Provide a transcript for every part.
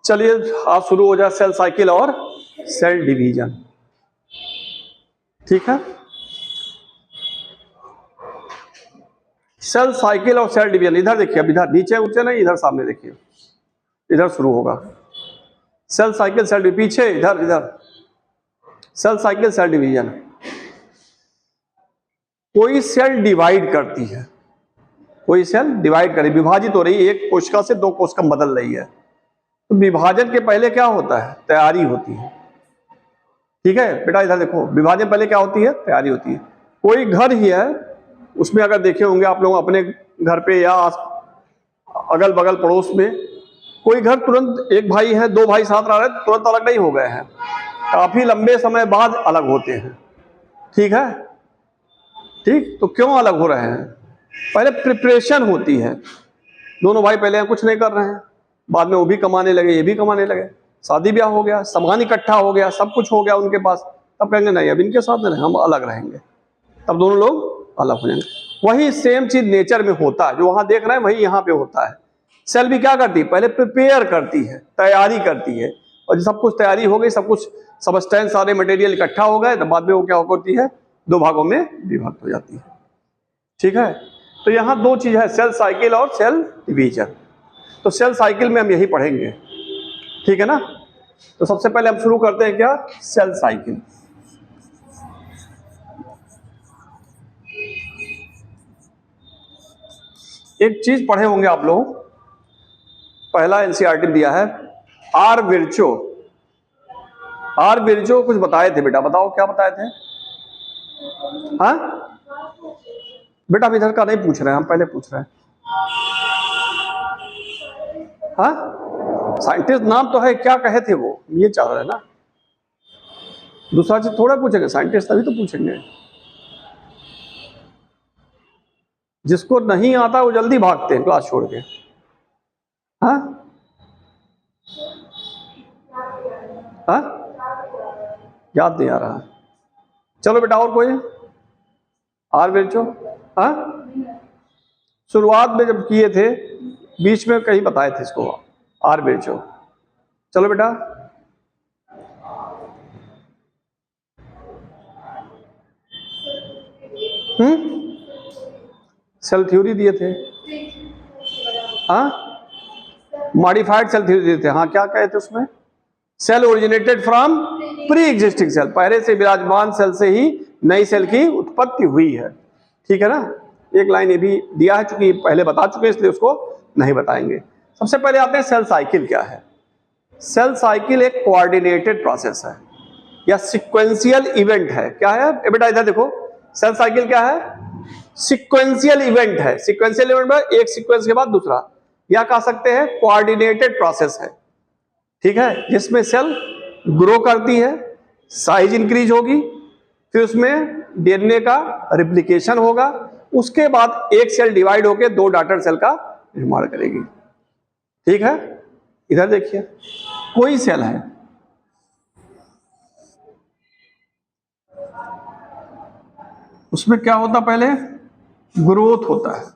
चलिए आज शुरू हो जाए सेल साइकिल और सेल डिवीजन। ठीक है, सेल साइकिल और सेल डिवीजन। इधर देखिए, अब इधर नीचे ऊंचे नहीं, इधर सामने देखिए, इधर शुरू होगा सेल साइकिल सेल डिवीजन। पीछे इधर इधर सेल साइकिल सेल डिवीजन। कोई सेल डिवाइड करती है, कोई सेल डिवाइड करी, विभाजित हो रही है, एक कोशिका से दो कोशिका बदल रही है। तो विभाजन के पहले क्या होता है? तैयारी होती है। ठीक है बेटा, इधर देखो, विभाजन पहले क्या होती है? तैयारी होती है। कोई घर ही है, उसमें अगर देखे होंगे आप लोग अपने घर पे या अगल बगल पड़ोस में, कोई घर तुरंत, एक भाई है, दो भाई साथ रह रहे हैं, तुरंत अलग नहीं हो गए हैं, काफी लंबे समय बाद अलग होते हैं। ठीक है, ठीक, तो क्यों अलग हो रहे हैं? पहले प्रिपरेशन होती है, दोनों भाई पहले कुछ नहीं कर रहे हैं, बाद में वो भी कमाने लगे, ये भी कमाने लगे, शादी ब्याह हो गया, सामान इकट्ठा हो गया, सब कुछ हो गया उनके पास, तब कहेंगे नहीं अब इनके साथ नहीं, हम अलग रहेंगे, तब दोनों लोग अलग हो जाएंगे। वही सेम चीज नेचर में होता है, जो वहां देख रहे हैं वही यहाँ पे होता है। सेल भी क्या करती है? पहले प्रिपेयर करती है, तैयारी करती है, और जब सब कुछ तैयारी हो गई, सब कुछ सबस्टेंस सारे मटेरियल इकट्ठा हो गए, तो बाद में वो क्या होती है? दो भागों में विभक्त हो जाती है। ठीक है, तो यहाँ दो चीज है, सेल साइकिल और सेल डिवीजन। तो सेल साइकिल में हम यही पढ़ेंगे, ठीक है ना। तो सबसे पहले हम शुरू करते हैं क्या? Cell cycle. एक चीज पढ़े होंगे आप लोग, पहला एनसीईआरटी में दिया है, आर विर्चो। आर विर्चो कुछ बताए थे बेटा, बताओ क्या बताए थे? हाँ बेटा, हम इधर का नहीं पूछ रहे हैं, हम पहले पूछ रहे हैं। हाँ, साइंटिस्ट नाम तो है, क्या कहे थे वो, ये चाह रहे हैं ना। दूसरा चीज थोड़ा पूछेंगे, साइंटिस्ट तभी तो पूछेंगे। जिसको नहीं आता वो जल्दी भागते हैं क्लास छोड़ के। हाँ हाँ, याद नहीं आ रहा। चलो बेटा, और कोई? Are Virchow. हाँ, शुरुआत में जब किए थे, बीच में कहीं बताए थे इसको, आर विर्चो। चलो बेटा, सेल थ्योरी दिए थे। हाँ, मॉडिफाइड सेल थ्योरी दिए थे। हाँ, क्या कहे थे उसमें? Cell originated from pre existing cell, पहले से विराजमान सेल से ही नई सेल की उत्पत्ति हुई है। ठीक है ना। एक लाइन ये भी दिया है, चूंकि पहले बता चुके हैं इसलिए उसको नहीं बताएंगे। सबसे पहले आते हैं सेल साइकिल क्या है। सेल साइकिल एक कोऑर्डिनेटेड प्रोसेस है या सिक्वेंशियल इवेंट है। क्या है बेटा? इधर देखो, सेल साइकिल क्या है? सिक्वेंशियल इवेंट है। सिक्वेंशियल इवेंट में एक सीक्वेंस के बाद दूसरा, या कह सकते हैं कोऑर्डिनेटेड प्रोसेस है। ठीक है, जिसमें सेल ग्रो करती है, साइज इंक्रीज होगी, फिर उसमें डीएनए का रिप्लिकेशन होगा, उसके बाद एक सेल डिवाइड होकर दो डॉटर सेल का निर्माण करेगी। ठीक है, इधर देखिए, कोई सेल है, उसमें क्या होता? पहले ग्रोथ होता है,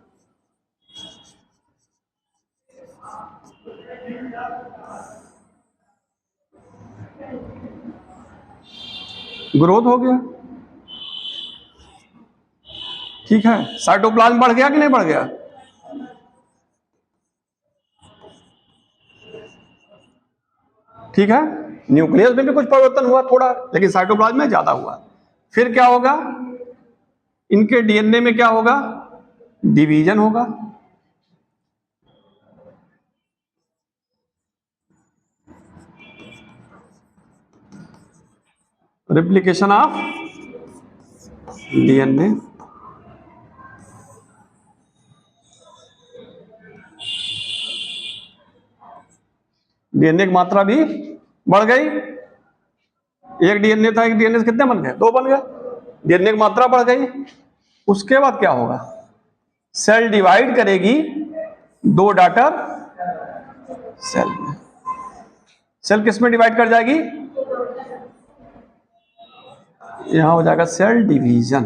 ग्रोथ हो गया। ठीक है, साइटोप्लाज्म बढ़ गया कि नहीं बढ़ गया? ठीक है, न्यूक्लियस में भी कुछ परिवर्तन हुआ थोड़ा, लेकिन साइटोप्लाज्म में ज्यादा हुआ। फिर क्या होगा? इनके डीएनए में क्या होगा? डिवीजन होगा। Replication of DNA. डीएनए की मात्रा भी बढ़ गई। एक डीएनए था, एक डीएनए से कितने बन गए? दो बन गए। डीएनए की मात्रा बढ़ गई। उसके बाद क्या होगा? सेल डिवाइड करेगी दो डॉटर सेल में। सेल किस में डिवाइड कर जाएगी? यहां हो जाएगा सेल डिवीजन।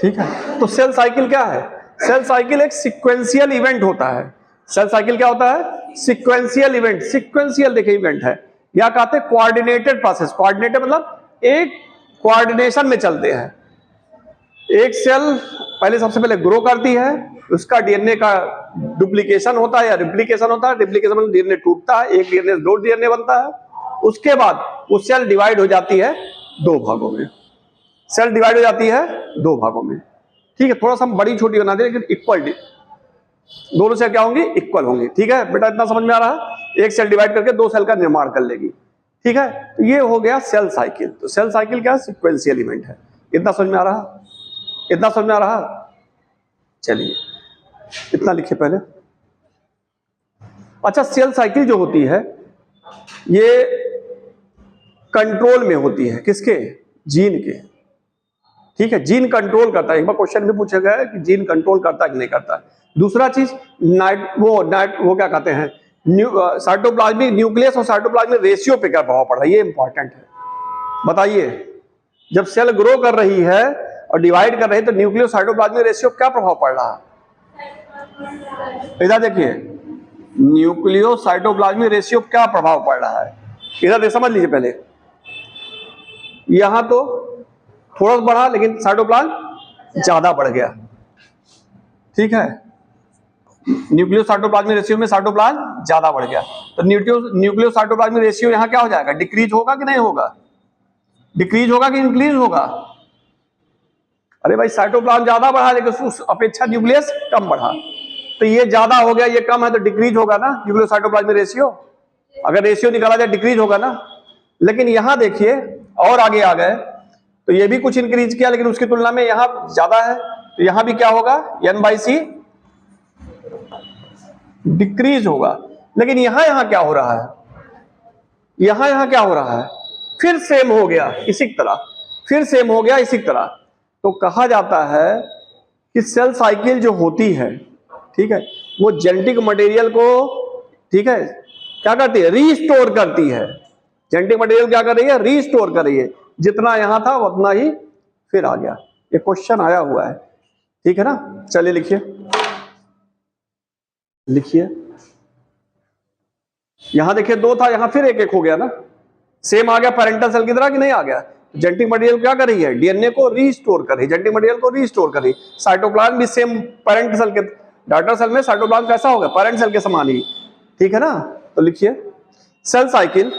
ठीक है, तो सेल साइकिल क्या है? सेल साइकिल एक सीक्वेंशियल इवेंट होता है। सेल साइकिल क्या होता है? Sequential event. सिक्वेंशियल देखिए इवेंट है, या कहते हैं कोऑर्डिनेटेड प्रोसेस। कोऑर्डिनेटेड मतलब एक कोऑर्डिनेशन में चलते हैं। एक सेल पहले सबसे पहले ग्रो करती है, उसका डीएनए का डुप्लीकेशन होता है या रिप्लीकेशन होता है। रिप्लीकेशन मतलब डीएनए टूटता है, एक डीएनए से दो डीएनए बनता है। उसके बाद वो सेल डिवाइड हो जाती है दो भागों में। सेल डिवाइड हो जाती है दो भागों में, ठीक है। थोड़ा सा हम बड़ी छोटी बना दें लेकिन इक्वल, दोनों सेल क्या होंगी? इक्वल होंगी, ठीक है बेटा। इतना समझ में आ रहा है? एक सेल डिवाइड करके दो सेल का निर्माण कर लेगी, ठीक है। तो ये हो गया सेल साइकिल। तो सेल साइकिल क्या है? सिक्वेंशियल इवेंट है। इतना समझ में आ रहा? इतना समझ में आ रहा? चलिए इतना लिखिए पहले। अच्छा, सेल साइकिल जो होती है ये कंट्रोल में होती है, किसके? जीन के, ठीक है। जीन कंट्रोल करता है। एक बार क्वेश्चन भी पूछा गया है कि जीन कंट्रोल करता है कि नहीं करता है। दूसरा चीज वो क्या कहते हैं, साइटोप्लाज्मिक न्यूक्लियस और साइटोप्लाज्मिक रेशियो पे क्या प्रभाव पड़ रहा है, ये इंपॉर्टेंट है। बताइए, जब सेल ग्रो कर रही है और डिवाइड कर रही है तो न्यूक्लियस साइटोप्लाज्मिक रेशियो क्या प्रभाव पड़ रहा है? इधर देखिए, न्यूक्लियो साइटोप्लाज्मिक रेशियो क्या प्रभाव पड़ रहा है, इधर समझ लीजिए पहले। यहां तो थोड़ा सा बढ़ा लेकिन साइटोप्लाज्म ज्यादा बढ़ गया, ठीक है। न्यूक्लियो साइटोप्लाज्मिक रेशियो में साइटोप्लाज्म ज्यादा बढ़ गया, तो न्यूक्लियो साइटोप्लाज्मिक रेशियो यहां क्या हो जाएगा? डिक्रीज होगा कि नहीं होगा? डिक्रीज होगा कि इंक्रीज होगा? अरे भाई, साइटोप्लाज्म ज्यादा बढ़ा लेकिन उस अपेक्षा न्यूक्लियस कम बढ़ा, तो ये ज्यादा हो गया ये कम है, तो डिक्रीज होगा ना न्यूक्लियो साइटोप्लाज्मिक रेशियो। अगर रेशियो निकाला जाए डिक्रीज होगा ना। लेकिन यहां देखिए और आगे आ गए तो ये भी कुछ इंक्रीज किया लेकिन उसकी तुलना में यहां ज्यादा है, तो यहां भी क्या होगा? N/C डिक्रीज होगा। लेकिन यहां क्या हो रहा है? यहां क्या हो रहा है? फिर सेम हो गया इसी तरह, फिर सेम हो गया इसी तरह। तो कहा जाता है कि सेल साइकिल जो होती है, ठीक है, वो जेनेटिक मटेरियल को, ठीक है, क्या करती है? रीस्टोर करती है। जेनेटिक मटेरियल क्या कर रही है? रीस्टोर कर रही है। जितना यहां था उतना ही फिर आ गया। ये क्वेश्चन आया हुआ है, ठीक है ना। चलिए लिखिए, लिखिए। यहां देखिए दो था, यहां फिर एक एक हो गया ना। सेम आ गया पेरेंटल सेल की तरह कि नहीं आ गया? जेनेटिक मटेरियल क्या कर रही है? डीएनए को रीस्टोर कर रही है, जेनेटिक मटेरियल को रीस्टोर कर रही है। साइटोप्लाज्म भी सेम पेरेंट सेल के, डॉटर सेल में साइटोप्लाज्म कैसा होगा? पेरेंट सेल के समान ही, ठीक है ना। तो लिखिए, cell cycle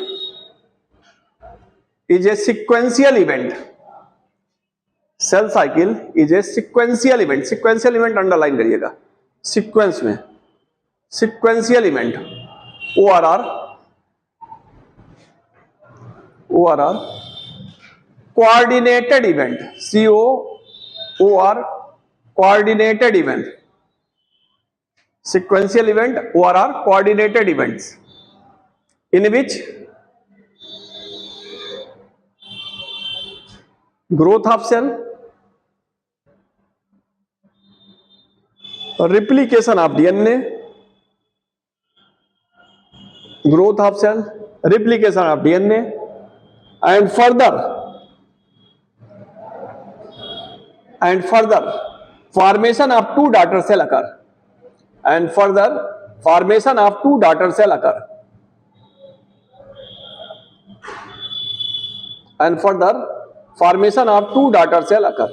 is a sequential event. Cell cycle is a sequential event. Sequential event underline करिएगा, सीक्वेंस में, sequential event, ORR, ORR, coordinated event, COOR, coordinated event, sequential event, ORR, coordinated events, in which growth of cell, replication of DNA, growth of cell, replication of DNA, and further formation of two daughter cell occur, and further formation of two daughter cell occur, and further formation of two daughter cell occur.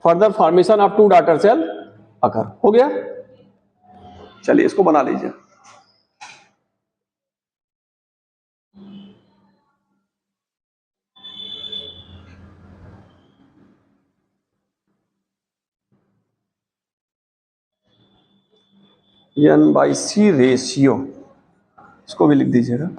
Further formation of two daughter cell occur. हो गया? चलिए इसको बना लीजिए। N/C ratio, इसको भी लिख दीजिएगा।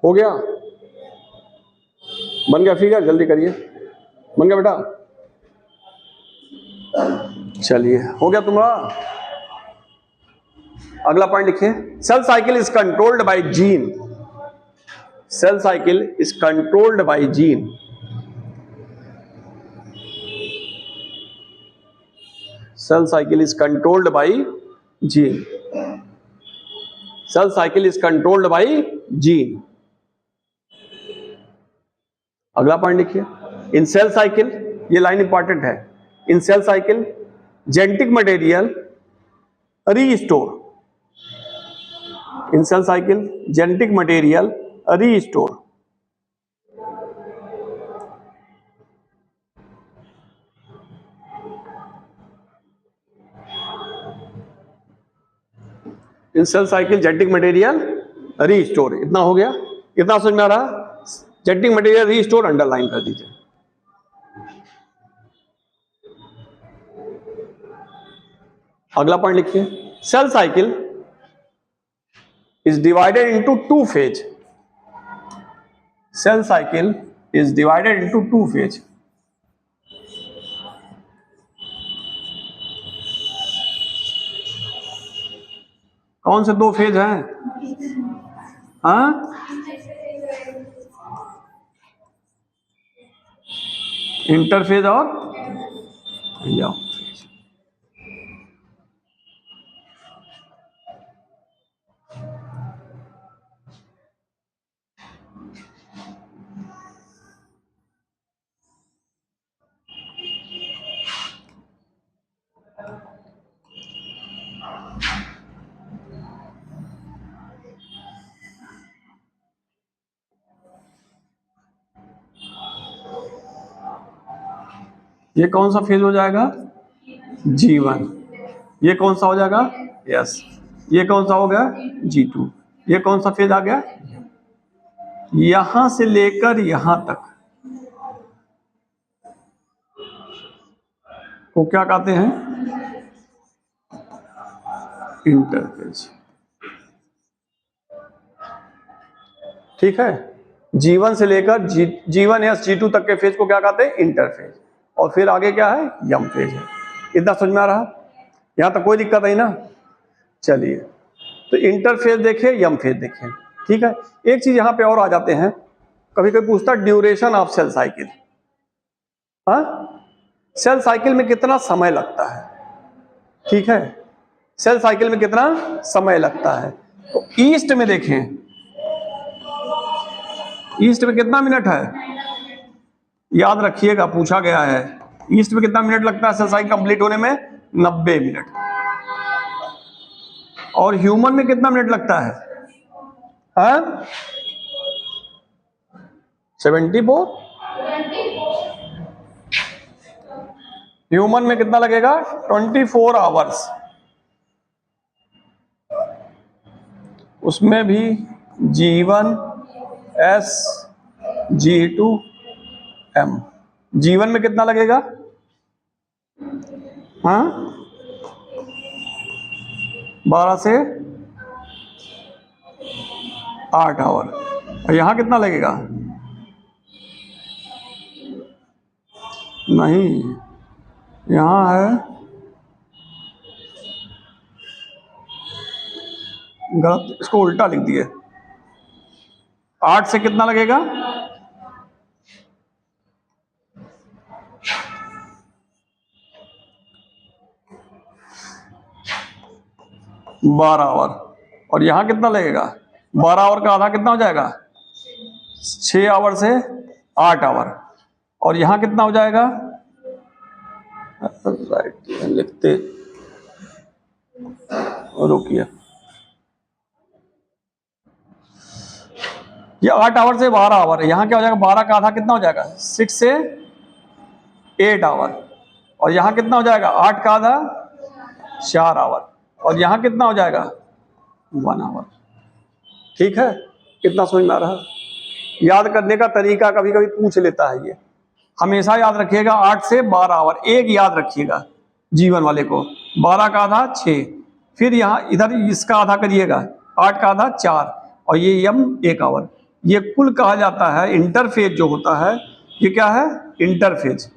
हो गया, बन गया फिगर, जल्दी करिए, बन गया बेटा, चलिए हो गया तुम्हारा। अगला पॉइंट लिखिए, cell cycle is controlled by gene. Cell cycle is controlled by gene. Cell cycle is controlled by gene. Cell cycle is controlled by gene. अगला पॉइंट लिखिए, इन सेल साइकिल, ये लाइन इंपॉर्टेंट है, in cell cycle genetic material restore. In cell cycle genetic material restore. In cell cycle genetic material restore. इतना हो गया, इतना समझ में आ रहा? जेनेटिक मटेरियल रीस्टोर अंडरलाइन कर दीजिए। अगला पॉइंट लिखिए, cell cycle is divided into two phase. Cell cycle is divided into two phase. कौन से दो फेज हैं? हाँ, इंटरफेज और यम फेज। ये कौन सा फेज हो जाएगा? G1। ये कौन सा हो जाएगा? यस। ये कौन सा हो गया? G2। ये कौन सा फेज आ गया? यहां से लेकर यहां तक को क्या कहते हैं? इंटरफेज। ठीक है, G1 से लेकर G1 या G2 तक के फेज को क्या कहते हैं? इंटरफेज। और फिर आगे क्या है? यम फेज है। इतना समझ में आ रहा? यहां तक कोई दिक्कत नहीं ना? चलिए, तो इंटरफेज देखे, यम फेज देखे। ठीक है, एक चीज यहां पे और आ जाते हैं, कभी कभी पूछता ड्यूरेशन ऑफ सेल साइकिल। हाँ, सेल साइकिल में कितना समय लगता है? ठीक है, सेल साइकिल में कितना समय लगता है? तो ईस्ट में देखें, ईस्ट में कितना मिनट है? याद रखिएगा, पूछा गया है, ईस्ट में कितना मिनट लगता है सेल साइकिल कंप्लीट होने में? 90 मिनट। और ह्यूमन में कितना मिनट लगता है? हाँ, 74। ह्यूमन में कितना लगेगा? 24 आवर्स। उसमें भी G1 S G2 M। G1 में कितना लगेगा? हाँ, 12 से 8 आवर। और यहां कितना लगेगा? नहीं, यहां है, गलत, इसको उल्टा लिख दिए। 8 से कितना लगेगा? 12 आवर। और यहां कितना लगेगा? 12 आवर का आधा कितना हो जाएगा? 6 आवर से 8 आवर। और यहां कितना हो जाएगा? राइट लिखते, रुकिए, ये 8 आवर से 12 आवर है। यहां क्या हो जाएगा? 12 का आधा कितना हो जाएगा? 6 से 8 आवर। और यहां कितना हो जाएगा? 8 का आधा 4 आवर। और यहां कितना हो जाएगा? 1 आवर। ठीक है, कितना समझ में आ रहा? याद करने का तरीका कभी कभी पूछ लेता है, ये हमेशा याद रखिएगा। 8 से 12 आवर, एक याद रखिएगा G1 वाले को। 12 का आधा 6, फिर यहाँ इधर इसका आधा करिएगा, 8 का आधा 4, और ये यम 1 आवर। ये कुल कहा जाता है इंटरफेज जो होता है, ये क्या है? इंटरफेज।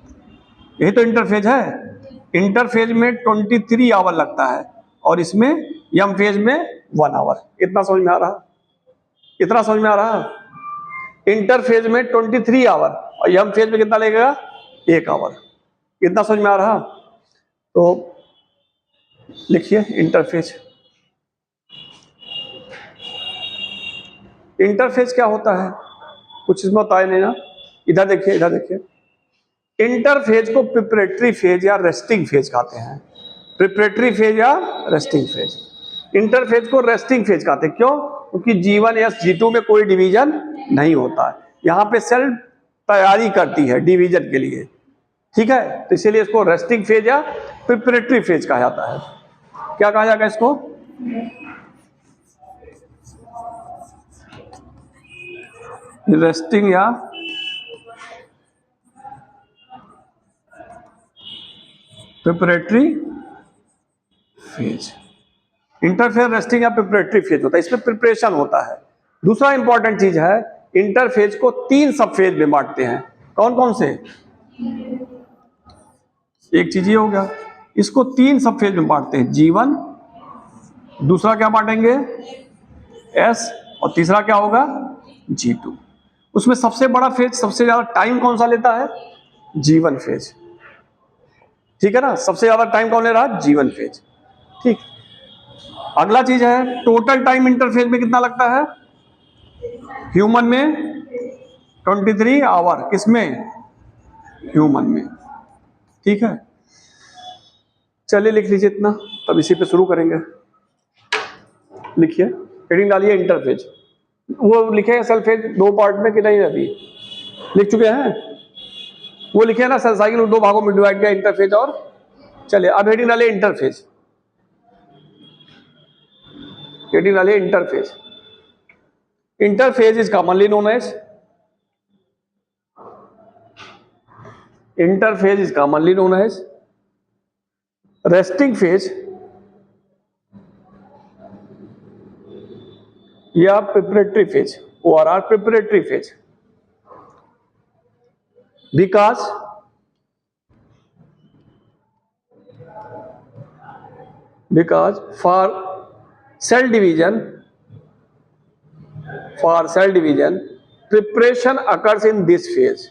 यही तो इंटरफेज है। इंटरफेज में 23 आवर लगता है और इसमें यम फेज में 1 आवर। इतना समझ में आ रहा? इतना समझ में आ रहा? इंटरफेज में 23 आवर और यम फेज में कितना लगेगा? 1 आवर। इतना समझ में आ रहा? तो लिखिए इंटरफेज। इंटरफेज क्या होता है? कुछ इसमें होता है नहीं ना। इधर देखिए, इधर देखिए। इंटरफेज को प्रिपरेटरी फेज या रेस्टिंग फेज कहते हैं। प्रिपरेटरी फेज या रेस्टिंग फेज। इंटरफेज को रेस्टिंग फेज कहते हैं। क्यों? क्योंकि G1 या G2 में कोई डिवीजन नहीं होता है। यहाँ पे सेल तैयारी करती है डिवीजन के लिए, ठीक है? तो इसीलिए इसको रेस्टिंग फेज या प्रिपरेटरी फेज कहा जाता है। क्या कहा जाएगा इसको? रेस्टिंग या प्रिपरेटरी फेज। इंटरफेज, रेस्टिंग या प्रिपरेटरी फेज होता है। इसमें प्रिपरेशन होता है। दूसरा इंपॉर्टेंट चीज है, इंटरफेज को 3 सब फेज में बांटते हैं। कौन कौन से? एक चीज ये हो गया, इसको 3 सब फेज में बांटते हैं। G1, दूसरा क्या बांटेंगे? S, और तीसरा क्या होगा? G2। उसमें सबसे बड़ा फेज, सबसे ज्यादा टाइम कौन सा लेता है? G1 फेज, ठीक है ना? सबसे ज्यादा टाइम कौन ले रहा है? G1 फेज, ठीक। अगला चीज है, टोटल टाइम इंटरफेज में कितना लगता है? ह्यूमन में 23 आवर। किसमें? ह्यूमन में, ठीक है। चलिए लिख लीजिए इतना, तब इसी पे शुरू करेंगे। लिखिए, हेडिंग डालिए इंटरफेज। वो लिखे सेल फेज 2 पार्ट में कि नहीं? अभी लिख चुके हैं। वो लिखे ना सेल साइकिल 2 भागों में डिवाइड किया, इंटरफेज और। चलिए अब हेडिंग डालिए इंटरफेज। हेडिंग डालिए interphase. Interphase is commonly known as, interphase is commonly known as resting phase या preparatory phase, ORR preparatory phase, because for cell division preparation occurs in this phase.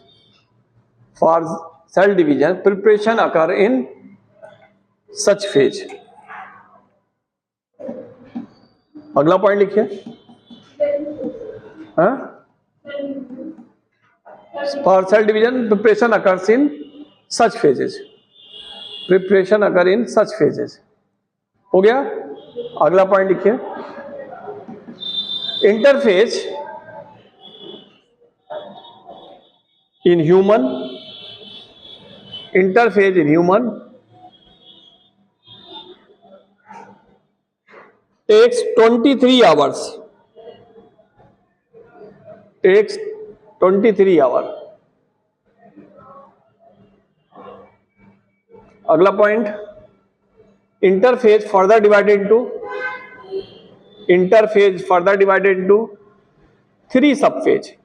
For cell division preparation occur in such phase. अगला point लिखिए। For cell division preparation occurs in such phases. Preparation occur in such phases. हो गया? अगला point लिखिए। Interphase in human takes 23 hours. Takes 23 hours. अगला point, interphase further divided into 3 सबफेज।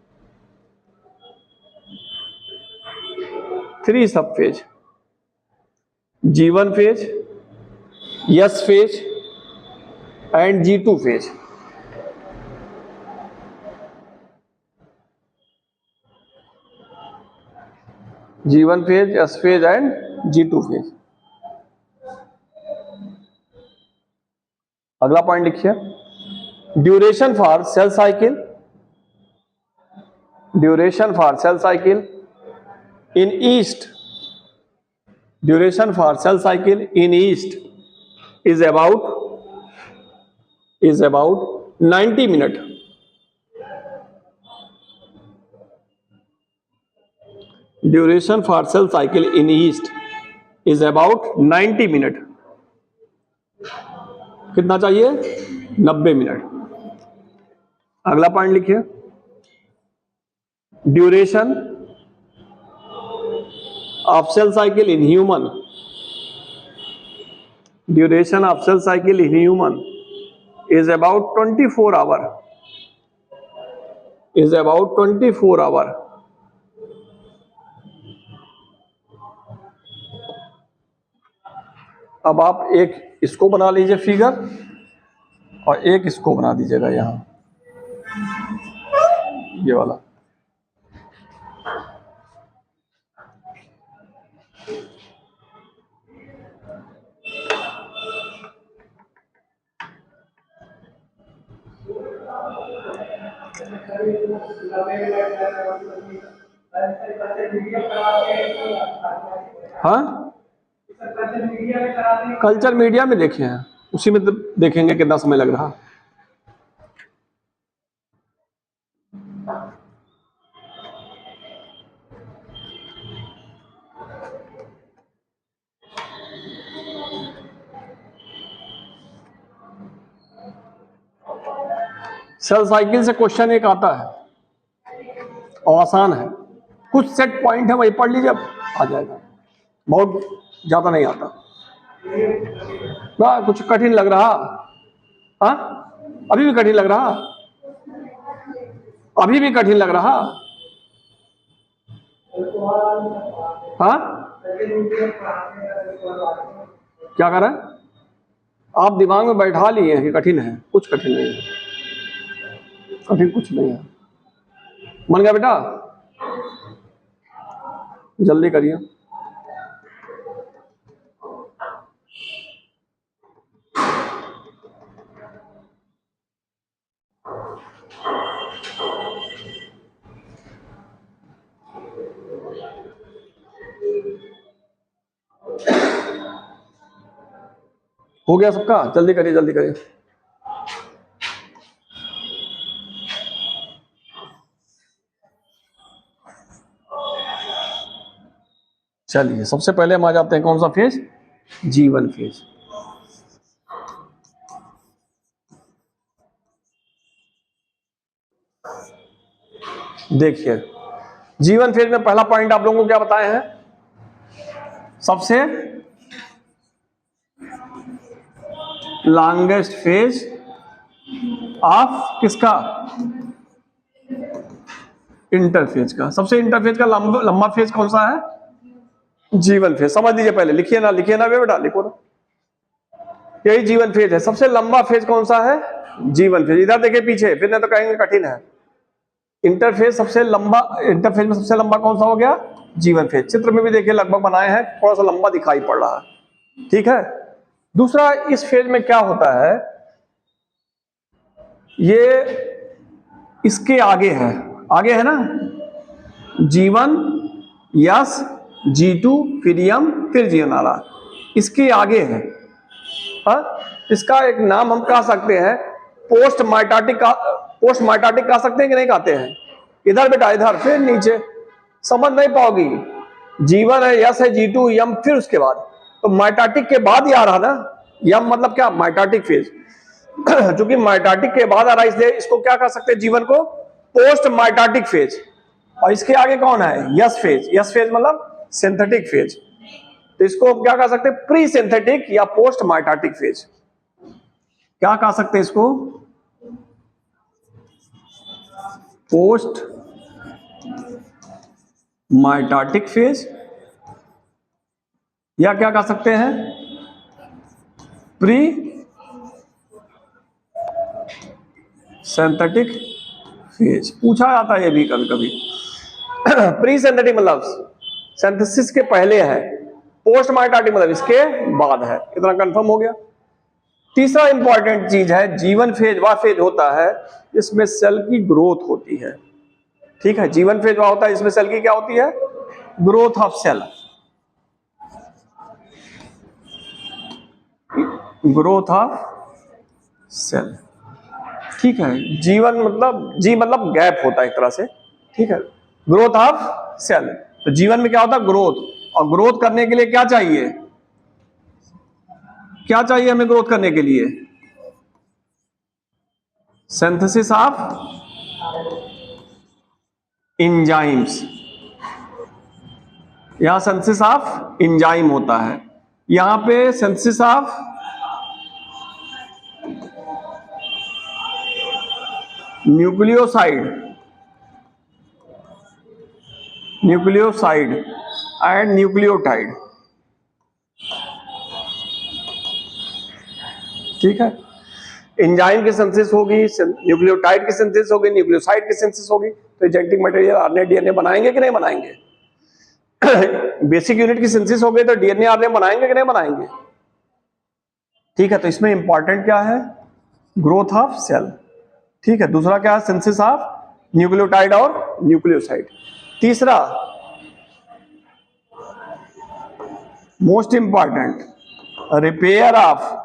3 सबफेज, G1 phase, S phase and G2 phase. G1 phase, S phase and G2 phase. अगला point लिखिए, duration for sale cycle in east is about 90 minutes. Duration for cell cycle in east is about 90 minute. कितना चाहिए? 90 minute. अगला point लिखिए, duration of cell cycle in human is about 24 hour. Is about 24 hour. अब आप एक इसको बना लीजिए फिगर और एक इसको बना दीजिएगा यहां, ये वाला। हाँ, कल्चर मीडिया में देखे हैं, उसी में तो देखेंगे कितना समय लग रहा। सेल साइकिल से क्वेश्चन एक आता है और आसान है, कुछ सेट पॉइंट है वही पढ़ लीजिए, आ जाएगा, बहुत ज्यादा नहीं आता ना। कुछ कठिन लग रहा? हाँ, अभी भी कठिन लग रहा? अभी भी कठिन लग रहा? हाँ, क्या कर रहे हैं आप? दिमाग में बैठा लिए हैं कि कठिन है, कुछ कठिन नहीं है, कठिन कुछ नहीं है। मन गया बेटा? जल्दी करिए। हो गया सबका? जल्दी करिए, जल्दी करिए। चलिए, सबसे पहले हम आ जाते हैं कौन सा फेज? जीवन फेज। देखिए, जीवन फेज में पहला पॉइंट आप लोगों को क्या बताए हैं? सबसे लॉन्गेस्ट फेज ऑफ किसका? इंटरफेज का। सबसे इंटरफेज का लंबा फेज कौन सा है? जीवन फेज। समझ लीजिए, पहले लिखिए ना, लिखिए ना बेटा, लिखो ना, यही जीवन फेज है। सबसे लंबा फेज कौन सा है? जीवन फेज। इधर देखिए पीछे, फिर नहीं तो कहेंगे कठिन है। इंटरफेज सबसे लंबा, इंटरफेज में सबसे लंबा कौन सा हो गया? जीवन फेज। चित्र में भी देखिए लगभग बनाए हैं, थोड़ा सा लंबा दिखाई पड़ रहा है, ठीक है। दूसरा, इस फेज में क्या होता है, ये इसके आगे है, आगे है ना, जीवन, यस, G2, फिर यम, फिर जीवन आ रहा, इसके आगे है। हा? इसका एक नाम हम कह सकते हैं पोस्ट माइटोटिक का, पोस्ट माइटोटिक कह सकते हैं कि नहीं कहते हैं? इधर बेटा, इधर, फिर नीचे, समझ नहीं पाओगी। जीवन है, यस है, G2, यम, फिर उसके बाद, तो माइटोटिक के बाद ही आ रहा ना, यम मतलब क्या? Mitotic phase. चूंकि माइटोटिक के बाद आ रहा है, इसलिए इसको क्या कह सकते हैं? जीवन को पोस्ट माइटोटिक फेज। और इसके आगे कौन है? Yes phase. यस फेज मतलब सिंथेटिक फेज, तो इसको क्या कह सकते हैं? प्री सिंथेटिक या पोस्ट माइटोटिक फेज। क्या कह सकते हैं इसको? पोस्ट माइटोटिक फेज, या क्या कह सकते हैं? Pre synthetic phase. पूछा जाता है ये भी कभी कभी। प्री सिंथेटिक मतलब सिंथेसिस के पहले है, पोस्ट माइटोटिक मतलब इसके बाद है। इतना कंफर्म हो गया। तीसरा इंपॉर्टेंट चीज है, जीवन फेज वह फेज होता है इसमें सेल की ग्रोथ होती है, ठीक है। जीवन फेज वह होता है इसमें सेल की क्या होती है? Growth of cell, growth of cell, ठीक है। जीवन मतलब, जी मतलब गैप होता है एक तरह से, ठीक है। ग्रोथ ऑफ सेल, तो जीवन में क्या होता है? ग्रोथ। और ग्रोथ करने के लिए क्या चाहिए? क्या चाहिए हमें ग्रोथ करने के लिए? सिंथेसिस ऑफ एंजाइम्स, यहां सिंथेसिस ऑफ एंजाइम होता है, यहां पे synthesis of nucleoside nucleoside and nucleotide. ठीक है, एंजाइम की सिंथेसिस होगी, न्यूक्लियोटाइड की सिंथेसिस होगी, न्यूक्लियोसाइड की सिंथेसिस होगी, तो जेनेटिक मटेरियल आरएनए डीएनए बनाएंगे कि नहीं बनाएंगे? बेसिक यूनिट की सिंथेसिस हो गई तो डीएनए आरएनए बनाएंगे कि नहीं बनाएंगे? ठीक है, तो इसमें इंपॉर्टेंट क्या है? Growth of cell. ठीक है, दूसरा क्या है? सिंथेसिस ऑफ न्यूक्लियोटाइड और न्यूक्लियोसाइड। तीसरा most important, repair of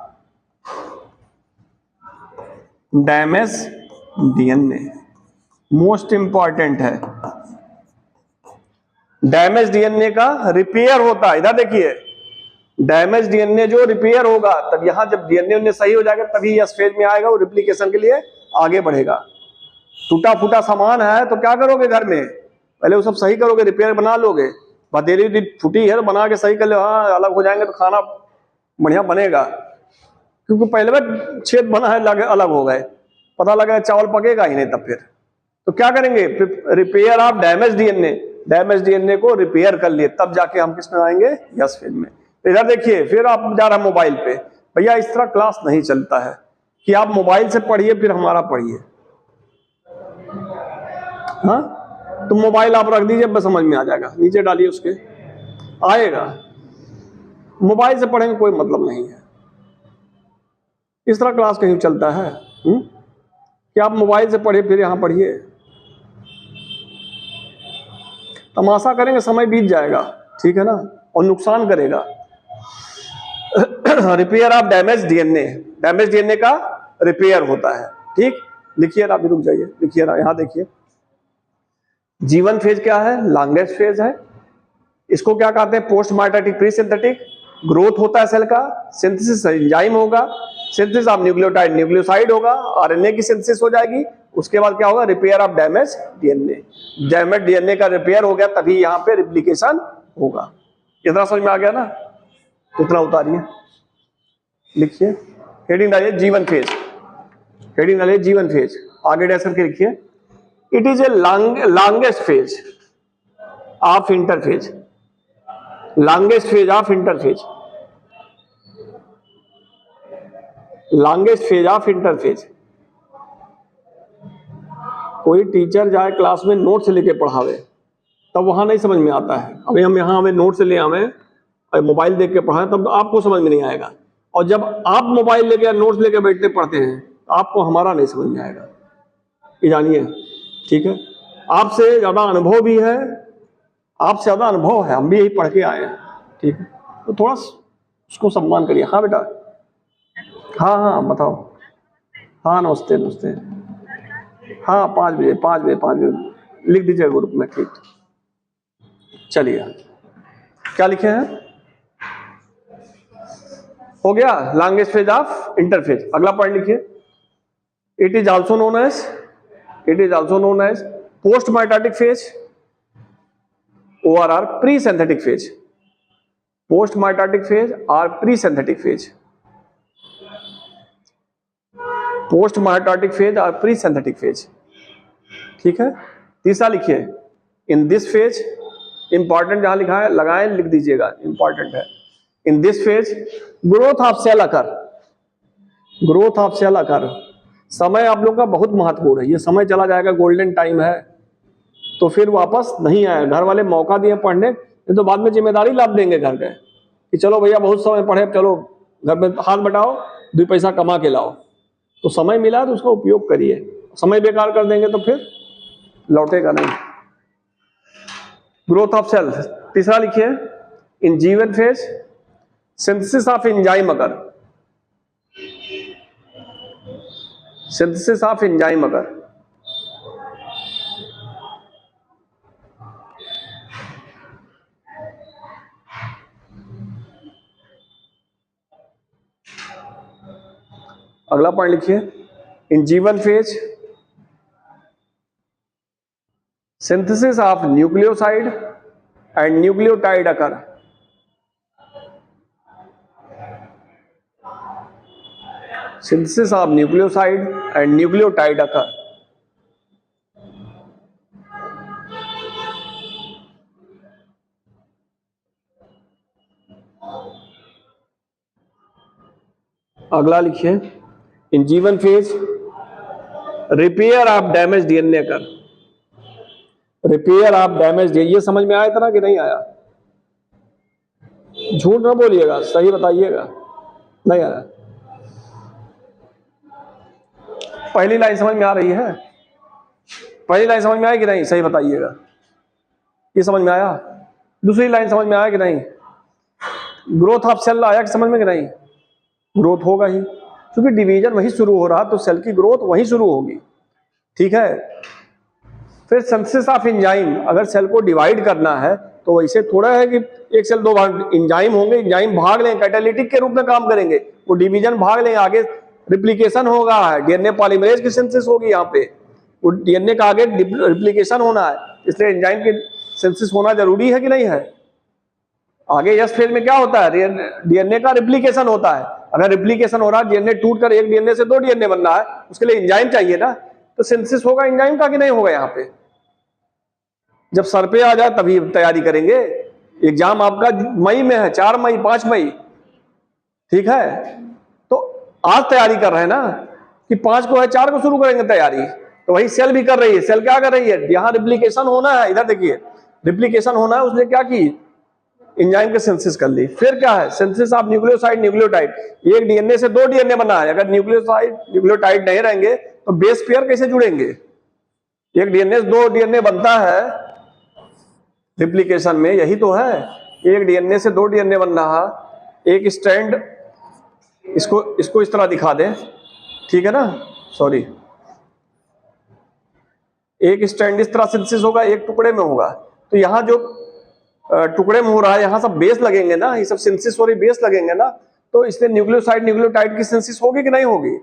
damage DNA. Most important है, डैमेज डीएनए का रिपेयर होता है। इधर देखिए, डैमेज डीएनए जो रिपेयर होगा, तब यहां जब डीएनए सही हो जाएगा तभी इस फेज में आएगा, वो रिप्लिकेशन के लिए आगे बढ़ेगा। टूटा फूटा सामान है तो क्या करोगे? घर में पहले वो सब सही करोगे, रिपेयर बना लोगे। बदेरी फूटी है तो बना के सही कर लो, हाँ अलग हो जाएंगे तो खाना बढ़िया बनेगा। क्योंकि पहले में छेद बना है, अलग हो गए, पता लगा चावल पकेगा ही नहीं तब फिर। तो क्या करेंगे? Repair of damage DNA. Damage DNA को रिपेयर कर लिए तब जाके हम किस में आएंगे? यस फेज में। इधर देखिए, फिर आप जा रहे हैं मोबाइल पे। भैया इस तरह क्लास नहीं चलता है कि आप मोबाइल से पढ़िए फिर हमारा पढ़िए। हाँ, तो मोबाइल आप रख दीजिए, बस समझ में आ जाएगा, नीचे डालिए उसके आएगा। मोबाइल से पढ़ेंगे कोई मतलब नहीं है। इस तरह क्लास कहीं चलता है कि आप मोबाइल से पढ़िए फिर यहां पढ़िए? तमाशा करेंगे, समय बीत जाएगा। ठीक है ना, और नुकसान करेगा। Repair of damage DNA. Damage DNA का रिपेयर होता है। ठीक, लिखिए ना, अभी रुक जाइए, लिखिए ना, यहां देखिए। जीवन फेज क्या है? लॉन्गेस्ट फेज है। इसको क्या कहते हैं? Post mitotic pre synthetic. Growth होता है सेल का, सिंथेसिस एंजाइम होगा, सिंथेसिस ऑफ न्यूक्लियोटाइड न्यूक्लियोसाइड होगा, आरएनए की सिंथेसिस हो जाएगी। उसके बाद क्या होगा? Repair of damage DNA. Damage DNA का रिपेयर हो गया तभी यहां पे रिप्लिकेशन होगा। इतना समझ में आ गया ना? इतना उतारिए, लिखिए, हेडिंग डालिए जीवन फेज। हेडिंग डालिए जीवन फेज, आगे डैश करके लिखिए। It is a longest phase of interphase. Longest phase of interphase. Longest phase of interphase. कोई टीचर जाए क्लास में नोट्स लेके पढ़ावे तब वहां नहीं समझ में आता है। अभी हम यहाँ हमें नोट्स ले आवे और मोबाइल देख के पढ़ाएं तब आपको समझ में नहीं आएगा। और जब आप मोबाइल लेके नोट्स लेके बैठते पढ़ते हैं तो आपको हमारा नहीं समझ में आएगा, ये जानिए। ठीक है, आपसे ज्यादा अनुभव भी है, आपसे ज्यादा अनुभव है, हम भी यही पढ़ के आए हैं। ठीक है, तो थोड़ा उसको सम्मान करिए। हाँ बेटा, हाँ हाँ बताओ। हाँ नमस्ते नमस्ते। हाँ 5 बजे 5 बजे 5 बजे लिख दीजिए ग्रुप में। ठीक, चलिए क्या लिखे हैं? हो गया लॉन्गेस्ट फेज ऑफ इंटरफेज। अगला पॉइंट लिखिए। It is also known as post mitotic phase, ORR pre synthetic phase. Post mitotic phase और pre synthetic phase. Post mitotic phase और प्री सिंथेटिक फेज। ठीक है, तीसरा लिखिए। इन दिस फेज, इंपॉर्टेंट जहां लिखा है लगाएं, लिख दीजिएगा, इंपॉर्टेंट है। In this phase growth of cell occur. Growth of cell occur. समय आप लोग का बहुत महत्वपूर्ण है। ये समय चला जाएगा, गोल्डन टाइम है, तो फिर वापस नहीं आएगा। घर वाले मौका दिए पढ़ने, तो बाद में जिम्मेदारी लाद देंगे घर के कि चलो भैया बहुत समय पढ़े, चलो घर में हाथ बटाओ, 2 पैसा कमा के लाओ। तो समय मिला तो उसका उपयोग करिए। समय बेकार कर देंगे तो फिर लौटेगा नहीं। Growth of cell. तीसरा लिखिए। In G one phase synthesis of enzyme occur. Synthesis of enzyme occur. अगला पॉइंट लिखिए। In G one phase synthesis of nucleoside and nucleotide occur. Synthesis of nucleoside and nucleotide occur. अगला लिखिए, in G1 phase repair of damage DNA कर, repair of damage DNA, ये समझ में आया था ना कि नहीं आया? झूठ ना बोलिएगा, सही बताइएगा। नहीं आया? पहली लाइन समझ में आ रही है? पहली लाइन समझ में आया कि नहीं, सही बताइएगा। ये समझ में आया? दूसरी लाइन समझ में आया कि नहीं? ग्रोथ ऑफ सेल आया कि समझ में कि नहीं? ग्रोथ होगा ही, क्योंकि डिवीजन वहीं शुरू हो रहा तो सेल की ग्रोथ वहीं शुरू होगी। ठीक है। फिर सिंथेसिस ऑफ एंजाइम, अगर सेल को डिवाइड करना है तो वैसे थोड़ा है कि एक सेल दो भाग, एंजाइम होंगे, एंजाइम भाग लेंगे, कैटालिटिक के रूप में काम करेंगे, वो डिवीजन भाग लेंगे, आगे रिप्लिकेशन होगा, डीएनए पॉलीमरेज की सिंथेसिस होगी, यहाँ पे वो डीएनए का आगे रिप्लिकेशन होना है, इसलिए एंजाइम की सिंथेसिस होना जरूरी है कि नहीं है? आगे एस फेज में क्या होता है? डीएनए का रिप्लिकेशन होता है। अगर रिप्लिकेशन हो रहा है, डीएनए टूटकर एक डीएनए से दो डीएनए बनना है, उसके लिए एंजाइम चाहिए ना, तो सिंथेसिस होगा एंजाइम का कि नहीं होगा? यहाँ पे जब सर पे आ जाए तभी तैयारी करेंगे। एग्जाम आपका मई में है, 4 मई 5 मई, ठीक है? तो आज तैयारी कर रहे हैं ना, कि 5 को है, 4 को शुरू करेंगे तैयारी। तो वही सेल भी कर रही है। सेल क्या कर रही है? यहाँ रिप्लिकेशन होना है, इधर देखिए रिप्लिकेशन होना है, उसने क्या की? एंजाइम के सिंथेसिस कर ली। फिर क्या है? सिंथेसिस ऑफ न्यूक्लियोसाइड न्यूक्लियोटाइड, एक डीएनए से दो डीएनए बना है, अगर न्यूक्लियोसाइड न्यूक्लियोटाइड नहीं रहेंगे तो बेस पेयर कैसे जुड़ेंगे? एक डीएनए से दो डीएनए बनता है रिप्लिकेशन में, यही तो है। एक डीएनए से दो डीएनए बन रहा, एक स्ट्रैंड, इसको इस तरह दिखा दें, ठीक है ना, सॉरी, एक स्ट्रैंड इस तरह सिंथेसिस होगा, एक टुकड़े में होगा। तो यहाँ जो टुकड़े में हो रहा है, यहाँ सब बेस लगेंगे ना, ये सब सिंथेसिस हो रही, बेस लगेंगे ना, तो इसलिए न्यूक्लियोसाइड न्यूक्लियोटाइड की सिंथेसिस होगी कि नहीं होगी?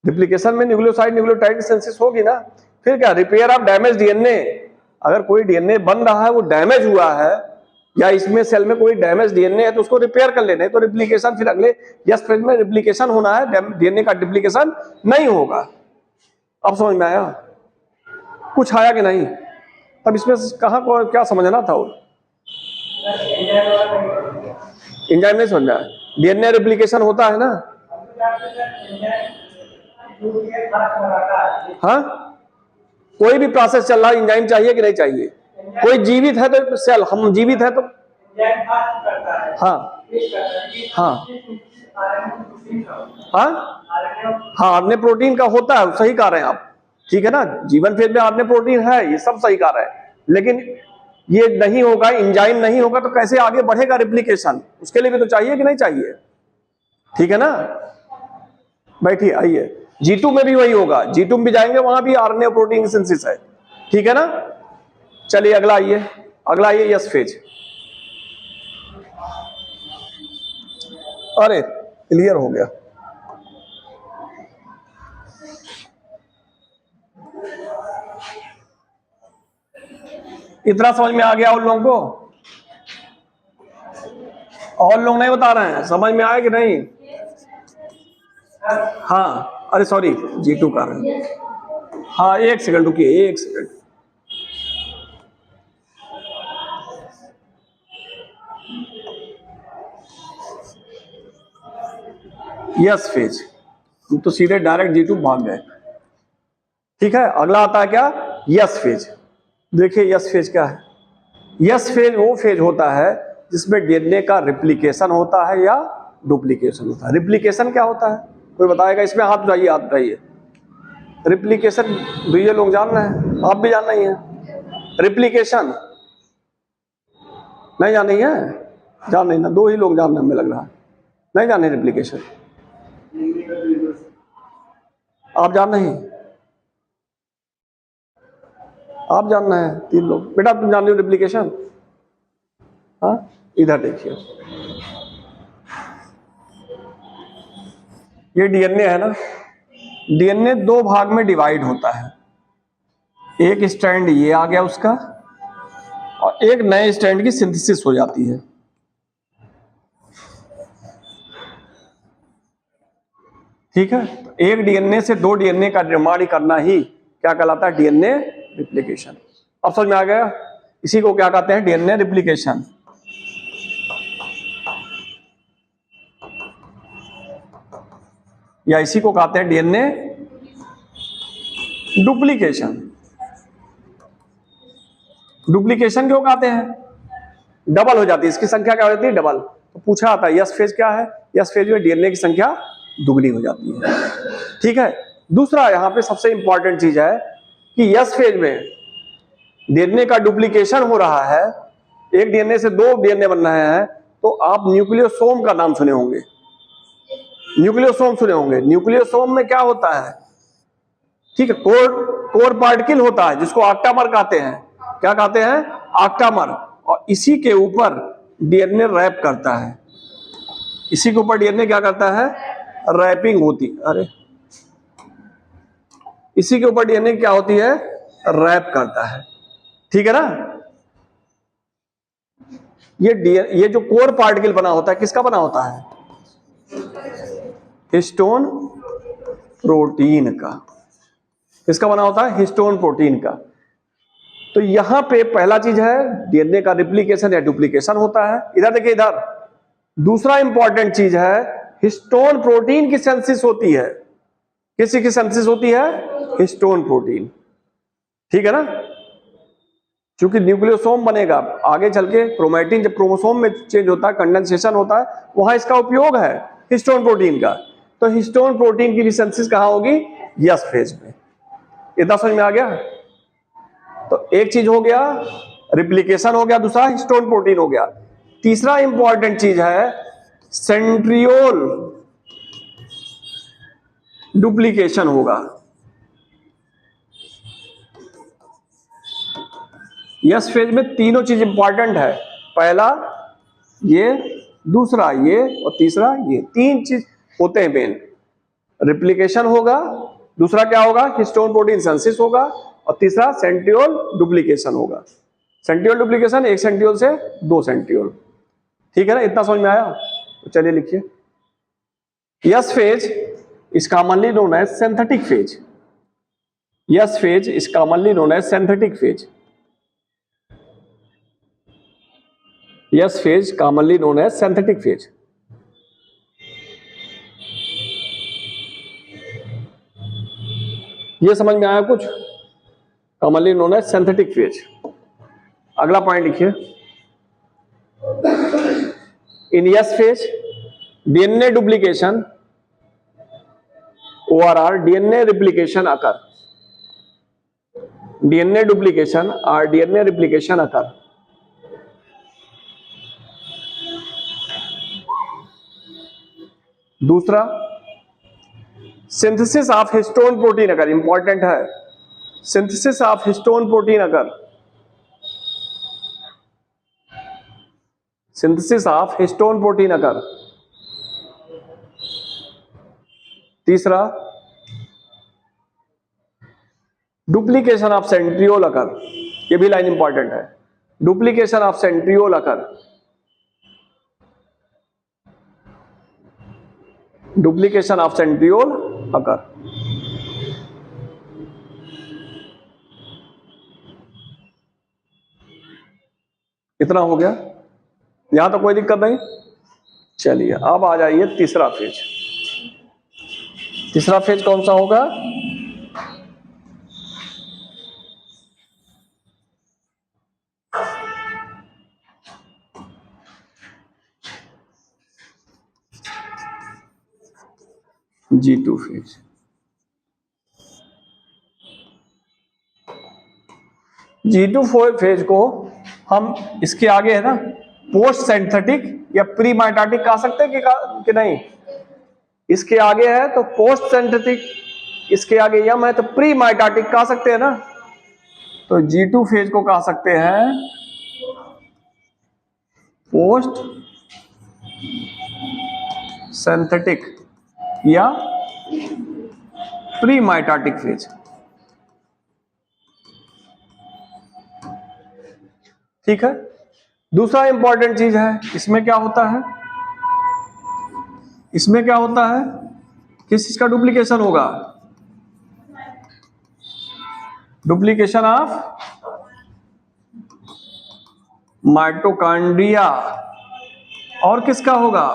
रिप्लिकेशन में न्यूक्लियोसाइड न्यूक्लियोटाइड की सिंथेसिस होगी ना। फिर क्या? रिपेयर ऑफ डैमेज डीएनए, अगर कोई डीएनए बन रहा है, वो डैमेज हुआ है, या इसमें सेल में कोई डैमेज डीएनए है, तो उसको रिपेयर कर लेना है। तो रिप्लिकेशन फिर अगले यस फेज में रिप्लिकेशन होना है, डीएनए का डुप्लीकेशन नहीं होगा। अब समझ में आया? कुछ आया कि नहीं? तब इसमें कहाँ को क्या समझना था? एंजाइम नहीं समझ में आया? डीएनए रिप्लिकेशन होता है ना। हाँ, कोई भी प्रोसेस चल रहा है, एंजाइम चाहिए कि नहीं चाहिए? कोई जीवित है तो सेल, हम जीवित है तो हाँ हाँ हाँ हाँ, आरएनए प्रोटीन का होता है, सही कह रहे हैं आप, ठीक है ना। जीवन फेज में आरएनए प्रोटीन है, ये सब सही कह रहे हैं, लेकिन ये नहीं होगा, एंजाइम नहीं होगा तो कैसे आगे बढ़ेगा रिप्लिकेशन? उसके लिए भी तो चाहिए कि नहीं चाहिए? ठीक है ना। बैठिए, आइए, G2 में भी वही होगा, G2 में भी जाएंगे, वहां भी आरएनए प्रोटीन की सिंथेसिस है, ठीक है ना। चलिए अगला आइए, अगला आइए यस फेज। अरे क्लियर हो गया। इतना समझ में आ गया उन लोगों को? और लोग नहीं बता रहे हैं, समझ में आया कि नहीं? हाँ, अरे सॉरी, G2 का रहे हैं। हाँ, एक सेकंड रुकिए, एक सेकंड। यस फेज, हम तो सीधे डायरेक्ट G2 भाग गए। ठीक है, अगला आता है क्या? Yes phase. देखिए यस फेज क्या है? यस फेज वो फेज होता है जिसमें डीएनए का रिप्लिकेशन होता है या डुप्लीकेशन होता है। रिप्लिकेशन क्या होता है, कोई बताएगा? इसमें हाथ उठाइए, हाथ उठाइए। रिप्लिकेशन ये लोग जान रहे हैं, आप भी जान रही हैं। रिप्लिकेशन नहीं जान रही है? जान नहीं ना, दो ही लोग जान रहे हमें लग रहा है, नहीं जाने रिप्लिकेशन। आप जान नहीं? आप जानना है, 3 लोग। बेटा तुम जान रहे हो रिप्लिकेशन? हाँ, इधर देखिए, ये डीएनए है ना, डीएनए 2 भाग में डिवाइड होता है, एक स्ट्रैंड ये आ गया उसका, और एक नए स्ट्रैंड की सिंथेसिस हो जाती है। ठीक है, तो एक डीएनए से 2 डीएनए का निर्माण करना ही क्या कहलाता है? DNA replication. अब समझ में आ गया? इसी को क्या कहते हैं? DNA replication. या इसी को कहते हैं डीएनए डुप्लीकेशन। डुप्लीकेशन क्यों कहते हैं? डबल हो जाती है, इसकी संख्या क्या हो जाती है? डबल। तो पूछा आता है यस फेज क्या है? यस फेज में डीएनए की संख्या दुगनी हो जाती है। ठीक है। दूसरा यहां पे सबसे इंपॉर्टेंट चीज है कि यस फेज में डीएनए का डुप्लीकेशन हो रहा है, एक डीएनए से दो डीएनए बन रहे हैं, तो आप न्यूक्लियोसोम का नाम सुने होंगे। न्यूक्लियोसोम सुने होंगे। न्यूक्लियोसोम में क्या होता है? ठीक है, कोर पार्टिकल होता है जिसको ऑक्टामर कहते हैं। क्या कहते हैं? ऑक्टामर। और इसी के ऊपर डीएनए रैप करता है। इसी के ऊपर डीएनए क्या करता है? रैपिंग होती। अरे, इसी के ऊपर डीएनए क्या होती है? रैप करता है। ठीक है ना। ये जो कोर पार्टिकल बना होता है, किसका बना होता है? हिस्टोन प्रोटीन का। किसका बना होता है? हिस्टोन प्रोटीन का। तो यहां पे पहला चीज है डीएनए का रिप्लिकेशन या डुप्लीकेशन होता है। इधर देखिए, इधर दूसरा इंपॉर्टेंट चीज है हिस्टोन प्रोटीन की सिंथेसिस होती है। किसी की सिंथेसिस होती है? Histone protein. ठीक है ना। क्योंकि न्यूक्लियोसोम बनेगा आगे चल के, क्रोमैटिन जब क्रोमोसोम में चेंज होता है, कंडेंसेशन होता है, वहां इसका उपयोग है हिस्टोन प्रोटीन का। तो हिस्टोन प्रोटीन की भी सिंथेसिस कहां होगी? यस फेज में। इतना समझ में आ गया? तो एक चीज हो गया रिप्लिकेशन हो गया, दूसरा हिस्टोन प्रोटीन हो गया। तीसरा इंपॉर्टेंट चीज है सेंट्रियोल डुप्लीकेशन होगा। यस फेज में तीनों चीज इंपॉर्टेंट है। पहला ये, दूसरा ये, और तीसरा ये। तीन चीज होते हैं मेन। रिप्लिकेशन होगा, दूसरा क्या होगा? हिस्टोन प्रोटीन सिंथेसिस होगा, और तीसरा सेंट्रियोल डुप्लीकेशन होगा। सेंट्रियोल डुप्लीकेशन एक सेंट्रियोल से दो सेंट्रियोल। ठीक है ना। इतना समझ में आया? तो चलिए लिखिए। S phase is commonly known as synthetic phase. S phase is commonly known as synthetic phase. S phase commonly known as synthetic phase. ये समझ में आया कुछ? Commonly known as synthetic phase. अगला पॉइंट लिखिए। In S phase DNA duplication ORR DNA replication occur. DNA duplication और DNA replication occur. दूसरा synthesis of histone protein occur, important है, synthesis of histone protein occur. Synthesis of histone protein occur. तीसरा duplication of centriole occur. ये भी line important है। Duplication of centriole occur. Duplication of centriole occur. इतना हो गया? यहां तो कोई दिक्कत नहीं। चलिए अब आ जाइए तीसरा फेज। तीसरा फेज कौन सा होगा? G2 phase. G2 फेज को हम इसके आगे है ना पोस्ट सिंथेटिक या प्री माइटोटिक कह सकते हैं कि नहीं? इसके आगे है तो पोस्ट सिंथेटिक, इसके आगे यम है तो प्री माइटोटिक कह सकते हैं ना। तो G2 फेज को कह सकते हैं पोस्ट सिंथेटिक या प्री माइटोटिक फेज। ठीक है। दूसरा इंपॉर्टेंट चीज है, इसमें क्या होता है? इसमें क्या होता है? किस चीज का डुप्लीकेशन होगा? Duplication of mitochondria. और किसका होगा?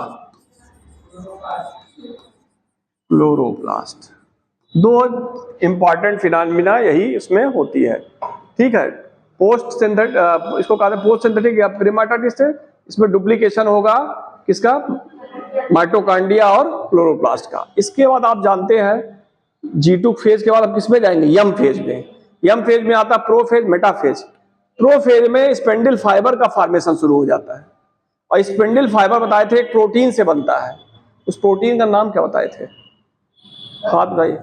क्लोरोप्लास्ट। दो इंपॉर्टेंट फिनोमिना यही इसमें होती है, ठीक है। पोस्ट सिंथेटिक, इसको कहते हैं पोस्ट सिंथेटिक या प्रीमाइटोटिक स्टेज। इसमें डुप्लीकेशन होगा किसका, माइटोकॉन्ड्रिया और क्लोरोप्लास्ट का। इसके बाद आप जानते हैं G2 फेज के बाद आप किस में जाएंगे, यम फेज में। यम फेज में आता है प्रोफेज, मेटाफेज। प्रोफेज में स्पेंडल फाइबर का फॉर्मेशन शुरू हो जाता है, और स्पेंडल फाइबर बताए थे एक प्रोटीन से बनता है। उस प्रोटीन का नाम क्या बताए थे, हाँ बताइए।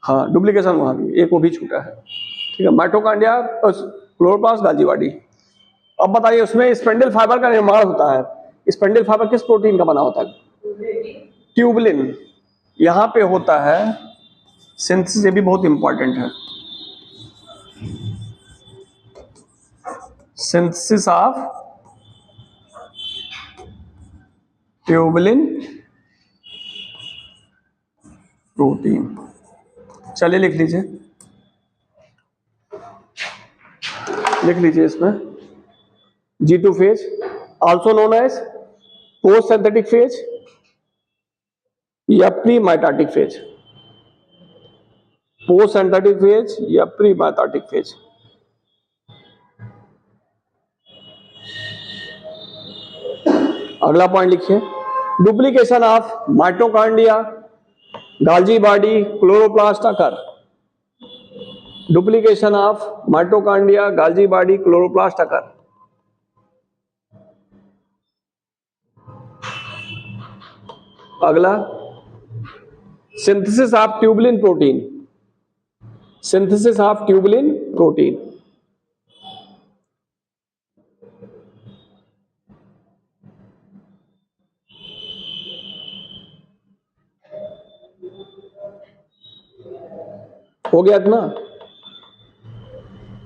हाँ डुप्लीकेशन वहां भी एक वो भी छूटा है, ठीक है। Mitochondria, chloroplast, गाल्जी body. अब बताइए उसमें स्पेंडल फाइबर का निर्माण होता है। स्पेंडल फाइबर किस प्रोटीन का बना होता है, ट्यूबलिन। यहां पे होता है सिंथेसिस, ये भी बहुत इंपॉर्टेंट है। Synthesis of tubulin protein. चलिए लिख लीजिए, लिख लीजिए इसमें G2 phase, also known as post synthetic phase या pre mitotic phase. Post synthetic phase या प्री माइटोटिक फेज। अगला पॉइंट लिखिए, duplication of mitochondria, Golgi body, chloroplast occur. Duplication of mitochondria, Golgi body, chloroplast occur. अगला synthesis of tubulin protein. Synthesis of tubulin protein. हो गया इतना,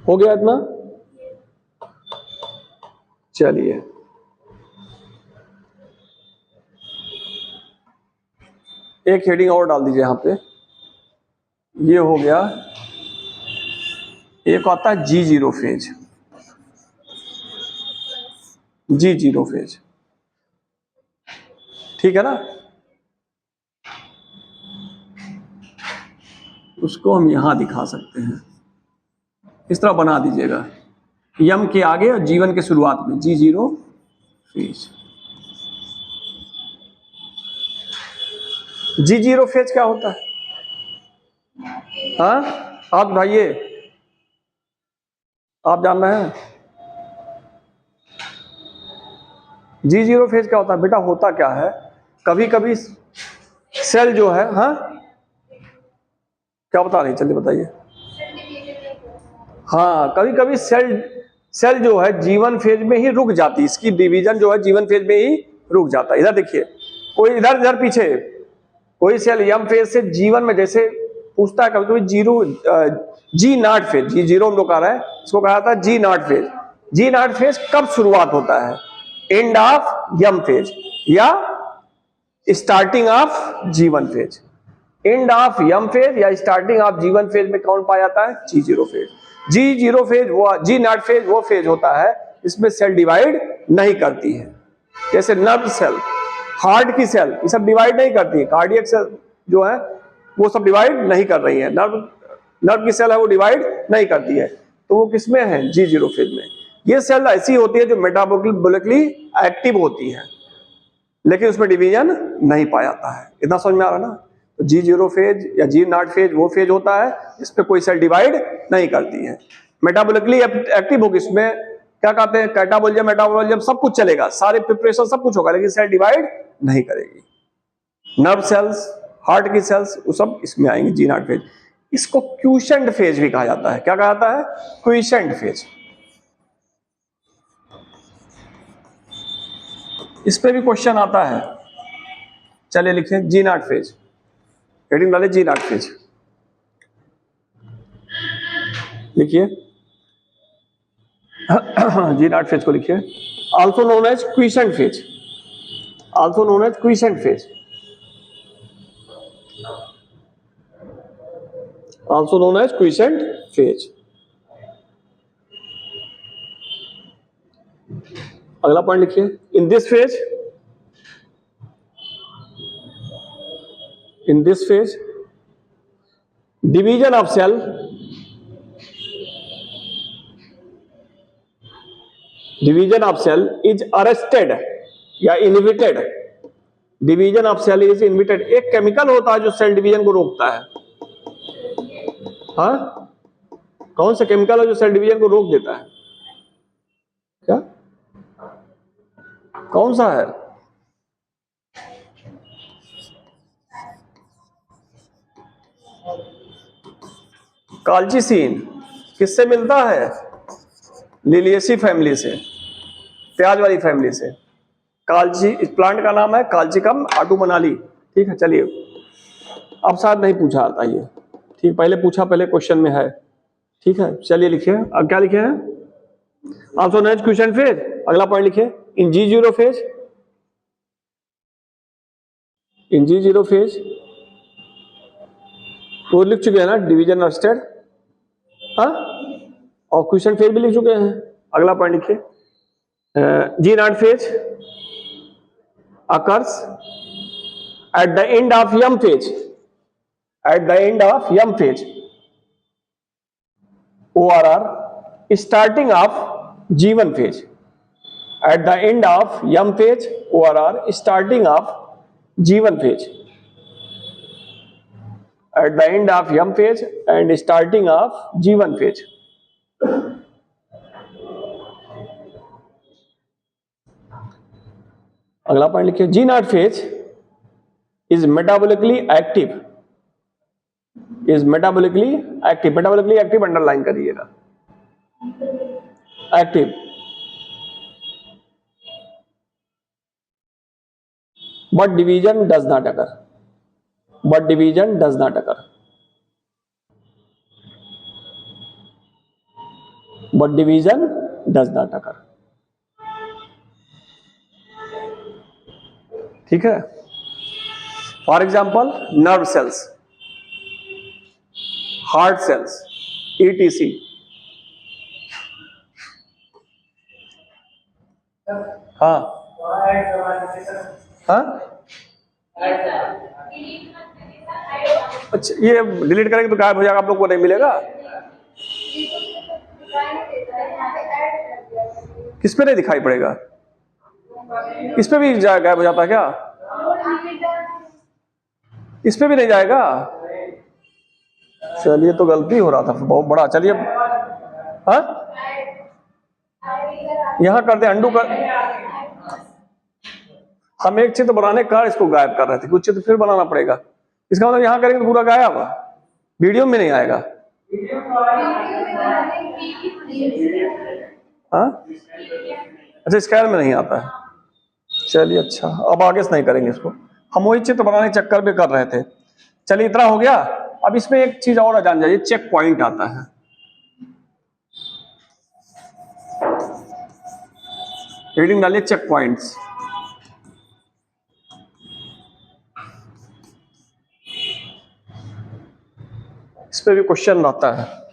हो गया इतना। चलिए एक हेडिंग और डाल दीजिए यहां पे। ये हो गया, एक आता है G0 फेज। G0 फेज, ठीक है ना। उसको हम यहां दिखा सकते हैं, इस तरह बना दीजिएगा, यम के आगे और जीवन के शुरुआत में G0 फेज। G0 फेज क्या होता है, हाँ आप बताइए, आप जान रहे हैं G0 फेज क्या होता है। बेटा होता क्या है, कभी कभी सेल जो है, हाँ क्या बता रही, चलिए बताइए। हाँ कभी कभी सेल जो है जीवन फेज में ही रुक जाती है, इसकी डिवीजन जो है जीवन फेज में ही रुक जाता है। इधर देखिए, कोई इधर पीछे कोई सेल यम फेज से जीवन में, जैसे पूछता है कभी कभी G0 फेज, G0 हम लोग कह रहे हैं, इसको कहा था G0 फेज। G0 फेज कब शुरुआत होता है, एंड ऑफ यम फेज या स्टार्टिंग ऑफ जीवन phase. End of M phase या स्टार्टिंग ऑफ जीवन फेज में कौन पाया जाता है, G0 फेज। G0 फेज वो, G0 फेज वो फेज होता है इसमें सेल डिवाइड नहीं करती है। जैसे नर्व सेल, हार्ट की सेल, ये सब डिवाइड नहीं करती है। कार्डियक सेल जो है वो सब डिवाइड नहीं कर रही है, नर्व की सेल है वो डिवाइड नहीं करती है, तो वो किसमें है, G0 फेज में। ये सेल ऐसी होती है जो मेटाबॉलिकली एक्टिव होती है, लेकिन उसमें डिवीजन नहीं पाया जाता है। इतना समझ में आ रहा ना। तो G0 फेज या G0 फेज वो फेज होता है इसमें कोई सेल डिवाइड नहीं करती है, मेटाबॉलिकली एक्टिव होगी। इसमें क्या कहते हैं, कैटाबोलिज्म, मेटाबॉलिज्म सब कुछ चलेगा, सारे प्रिपरेशन सब कुछ होगा, लेकिन सेल डिवाइड नहीं करेगी। नर्व सेल्स, हार्ट की सेल्स, वो सब इसमें आएंगे G0 फेज। इसको क्यूसेंट फेज भी कहा जाता है। क्या कहा जाता है, क्यूसेंट फेज। इस पे भी क्वेश्चन आता है, चलिए लिखें G0 फेज, हेडिंग डाले G0 फेज, लिखिए G0 फेज को लिखिए। Also known as quiescent phase, also known as quiescent phase, also known as quiescent phase. अगला पॉइंट लिखिए, in this phase in this phase division of cell is arrested या inhibited. Division of cell is inhibited. एक chemical होता है जो cell division को रोकता है. हाँ, कौन सा केमिकल है जो सेल डिवीजन को रोक देता है? क्या कौन सा है? काल्चिसिन. किससे मिलता है? लिलिएसी फैमिली से, प्याज वाली फैमिली से. काल्ची, इस प्लांट का नाम है काल्चिकम आटुमनाली. ठीक है, चलिए. अब शायद नहीं पूछा आता ये. ठीक, पहले पूछा, पहले क्वेश्चन में है. ठीक है, चलिए लिखिए. अब क्या लिखे हैं? Also next question phase. अगला पॉइंट लिखिए. इन G0 फेज, इन G0 फेज वो लिख चुके हैं ना, डिवीजन अरेस्टेड. हाँ, और क्वेश्चन फेज भी लिख चुके हैं. अगला पॉइंट लिखिए. G0 phase occurs at the end of M phase. At the end of M phase, ORR starting of G1 phase. At the end of M phase, ORR starting of G1 phase. At the end of M phase and starting of G1 phase. अगला point लिखिए. G0 phase is metabolically active. Is metabolically active. Metabolically active underline करिएगा. Active. But division does not occur. But division does not occur. But division does not occur. ठीक है. For example nerve cells, heart cells, ETC. हाँ हाँ, अच्छा, ये delete करेंगे तो गायब हो जाएगा, आप लोग को नहीं मिलेगा. किस पे नहीं दिखाई पड़ेगा? इस पे भी गायब हो जाता है क्या? इस पे भी नहीं जाएगा? चलिए, तो गलती हो रहा था बहुत बड़ा. चलिए, हाँ, यहां करते, अंडू कर. हम एक चित्र बनाने का इसको गायब कर रहे थे, कुछ चित्र फिर बनाना पड़ेगा. इसका मतलब यहां करेंगे तो पूरा गायब, वीडियो में नहीं आएगा. हाँ, अच्छा, स्कैन में नहीं आता है. चलिए, अच्छा, अब आगे से नहीं करेंगे इसको. हम वही चित्र बनाने चक्कर में कर रहे थे. चलिए, इतना हो गया. अब इसमें एक चीज और जान जाइए, चेक पॉइंट आता है. रीडिंग डालिए, चेक पॉइंट्स. इस पे भी क्वेश्चन रहता है.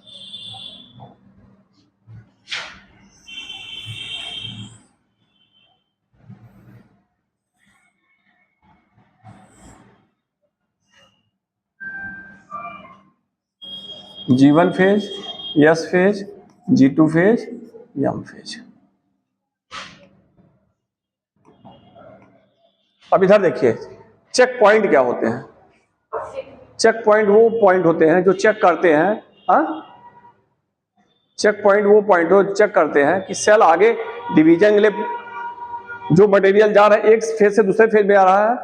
G1 phase, S phase, G2 phase, M phase. अब इधर देखिए, चेक पॉइंट क्या होते हैं? चेक पॉइंट वो पॉइंट होते हैं जो चेक करते हैं. हाँ, चेक पॉइंट वो पॉइंट हो चेक करते हैं कि सेल आगे डिवीजन के लिए जो मटेरियल जा रहा है, एक फेज से दूसरे फेज में आ रहा है,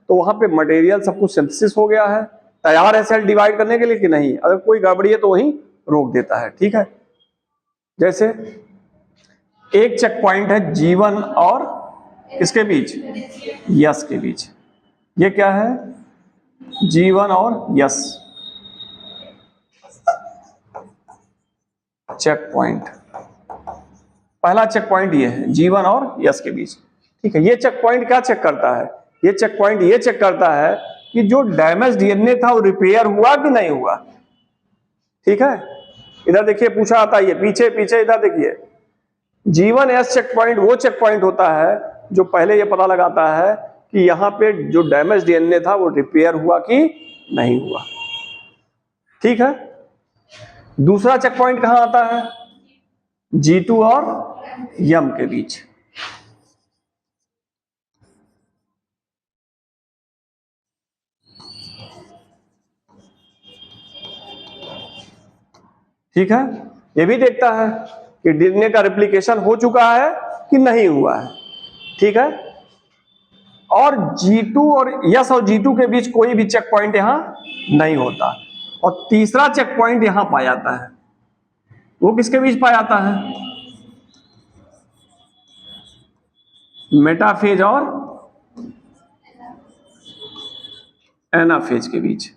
तो वहां पे मटेरियल सब कुछ सिंथेसिस हो गया है, तैयार है सेल डिवाइड करने के लिए कि नहीं. अगर कोई गड़बड़ी है तो वहीं रोक देता है. ठीक है. जैसे एक चेक पॉइंट है G1 और किसके बीच? यस के बीच. ये क्या है? G1 और यस चेक पॉइंट. पहला चेक पॉइंट ये है, G1 और यस के बीच. ठीक है. ये चेक पॉइंट क्या चेक करता है? ये चेक पॉइंट ये चेक करता है कि जो डैमेज DNA था वो रिपेयर हुआ कि नहीं हुआ. ठीक है. इधर देखिए, पूछा आता है ये पीछे पीछे. इधर देखिए, G1S चेक पॉइंट वो चेक पॉइंट होता है जो पहले ये पता लगाता है कि यहां पे जो डैमेज डीएनए था वो रिपेयर हुआ कि नहीं हुआ। ठीक है। दूसरा चेक पॉइंट कहां आता है? G2 और यम के बीच। ठीक है। ये भी देखता है कि डीएनए का रेप्लिकेशन हो चुका है कि नहीं हुआ है। ठीक है। और G2 और यस और G2 के बीच कोई भी चेक पॉइंट यहां नहीं होता। और तीसरा चेक पॉइंट यहां पाया जाता है, वो किसके बीच पाया जाता है? मेटाफेज और एनाफेज के बीच।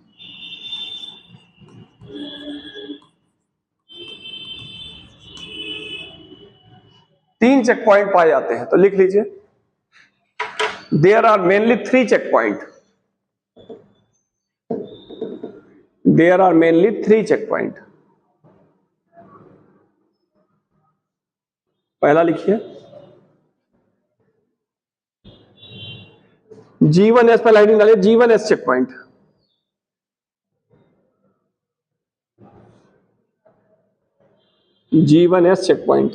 तीन चेक पॉइंट पाए जाते हैं, तो लिख लीजिए there are mainly 3 checkpoint. There are mainly 3 checkpoint. पहला लिखिए G1S पर लाइनिंग डालिए, G1S checkpoint. G1S checkpoint.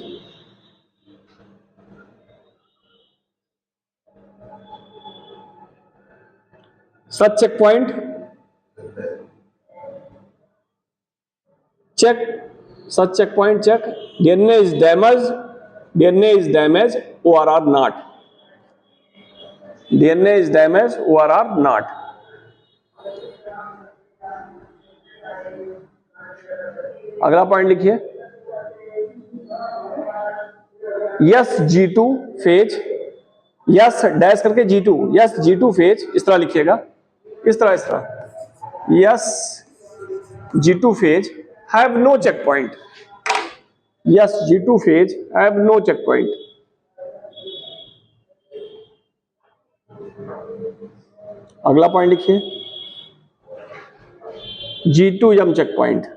Such checkpoint check, such checkpoint check, DNA is damaged, DNA is damaged, ORR not, DNA is damaged, ORR not। अगला point लिखिए yes G2 phase, yes dash करके G2, yes G2 phase, इस तरह लिखिएगा, इस तरह yes G2 phase have no checkpoint, yes G2 phase have no checkpoint। अगला point लिखिए G2 M check point.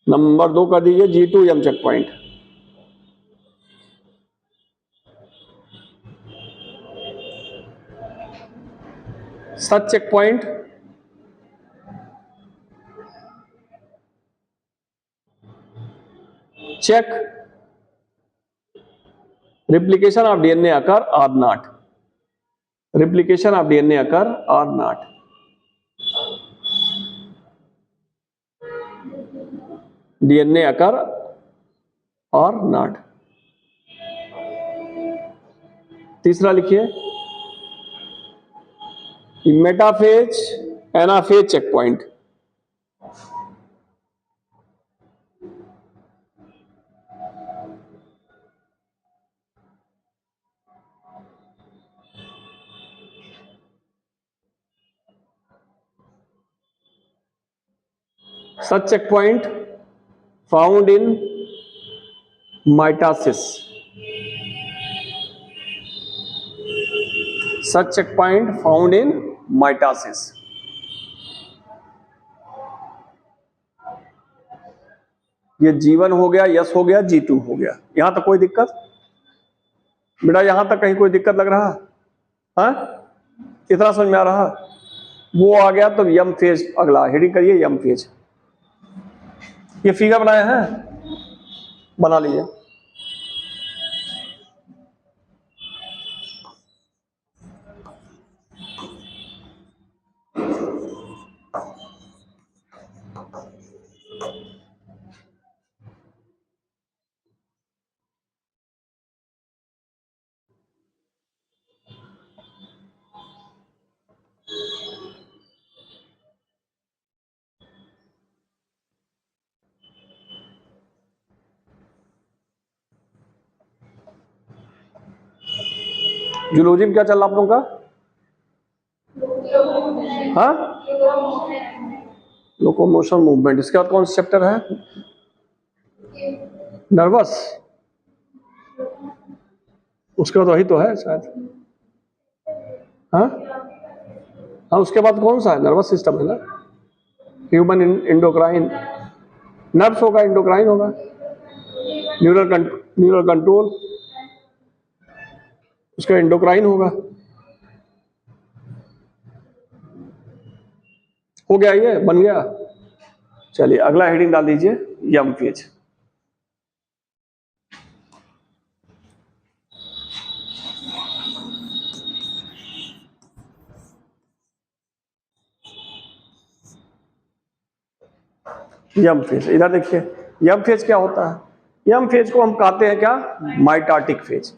Number 2 कर दीजिए G2 M checkpoint. Such checkpoint check replication of DNA occur or not, replication of DNA occur or not। DNA occur or not। तीसरा लिखिए metaphase anaphase checkpoint. Such checkpoint found in mitosis, such checkpoint found in mitosis। ये G1 हो गया, yes हो गया, G2 हो गया। यहां तक कोई दिक्कत बेटा? यहां तक कहीं कोई दिक्कत लग रहा है? इतना समझ में आ रहा? वो आ गया तो यम फेज। अगला हेडिंग करिए यम फेज। ये फिगर बनाए हैं, बना लीजिए। जूलॉजी में क्या चल रहा आप लोगों का? हाँ, लोकोमोशन मूवमेंट। इसके बाद कौन सा चैप्टर है? नर्वस। उसके बाद वही तो है शायद। हाँ हाँ, उसके बाद कौन सा है? नर्वस सिस्टम है ना, ह्यूमन इंडोक्राइन। नर्व्स होगा, इंडोक्राइन होगा, न्यूरल कंट्रोल, उसका इंडोक्राइन होगा। हो गया, ये बन गया। चलिए अगला हेडिंग डाल दीजिए, यम फेज। यम फेज, इधर देखिए, यम फेज क्या होता है? यम फेज को हम कहते हैं क्या? Mitotic phase.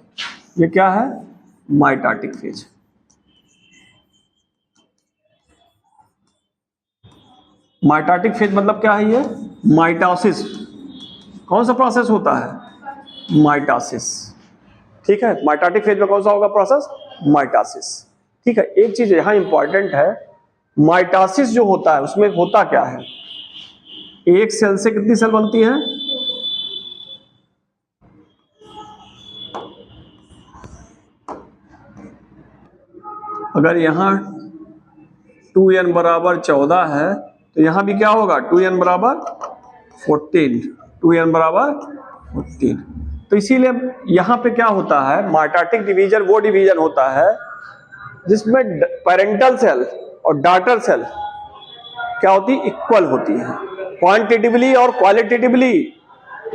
ये क्या है? Mitotic phase. माइटोटिक फेज मतलब क्या है? ये माइटोसिस। कौन सा प्रोसेस होता है? माइटोसिस। ठीक है, माइटोटिक फेज में कौन सा होगा प्रोसेस? माइटोसिस। ठीक है, एक चीज यहां इंपॉर्टेंट है, माइटोसिस जो होता है उसमें होता क्या है? एक सेल से कितनी सेल बनती है? अगर यहां 2n बराबर 14 है तो यहां भी क्या होगा? 2n बराबर 14, 2n बराबर 14। तो इसीलिए यहां पे क्या होता है, माइटोटिक डिवीजन वो डिवीजन होता है जिसमें पेरेंटल सेल और डॉटर सेल क्या होती है? इक्वल होती है, क्वांटिटिवली और क्वालिटेटिवली।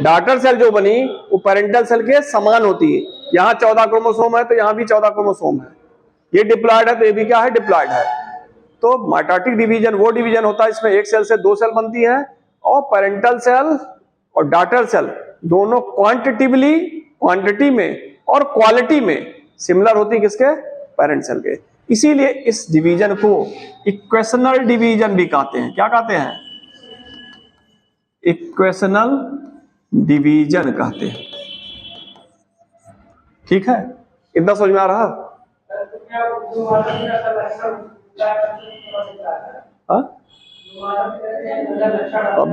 डॉटर सेल जो बनी वो पेरेंटल सेल के समान होती है। यहाँ 14 क्रोमोसोम है तो यहाँ भी 14 क्रोमोसोम है, ये डिप्लॉयड है तो ये भी क्या है? डिप्लॉयड है। तो माइटोटिक डिवीजन वो डिवीजन होता है इसमें एक सेल से दो सेल बनती है, और पेरेंटल सेल और डॉटर सेल दोनों क्वांटिटिवली, क्वांटिटी में और क्वालिटी में सिमिलर होती है किसके? पेरेंट सेल के। इसीलिए इस डिवीजन को इक्वेशनल डिवीजन भी कहते हैं। क्या कहते हैं? इक्वेशनल डिवीजन कहते हैं। ठीक है, इतना समझ में आ रहा?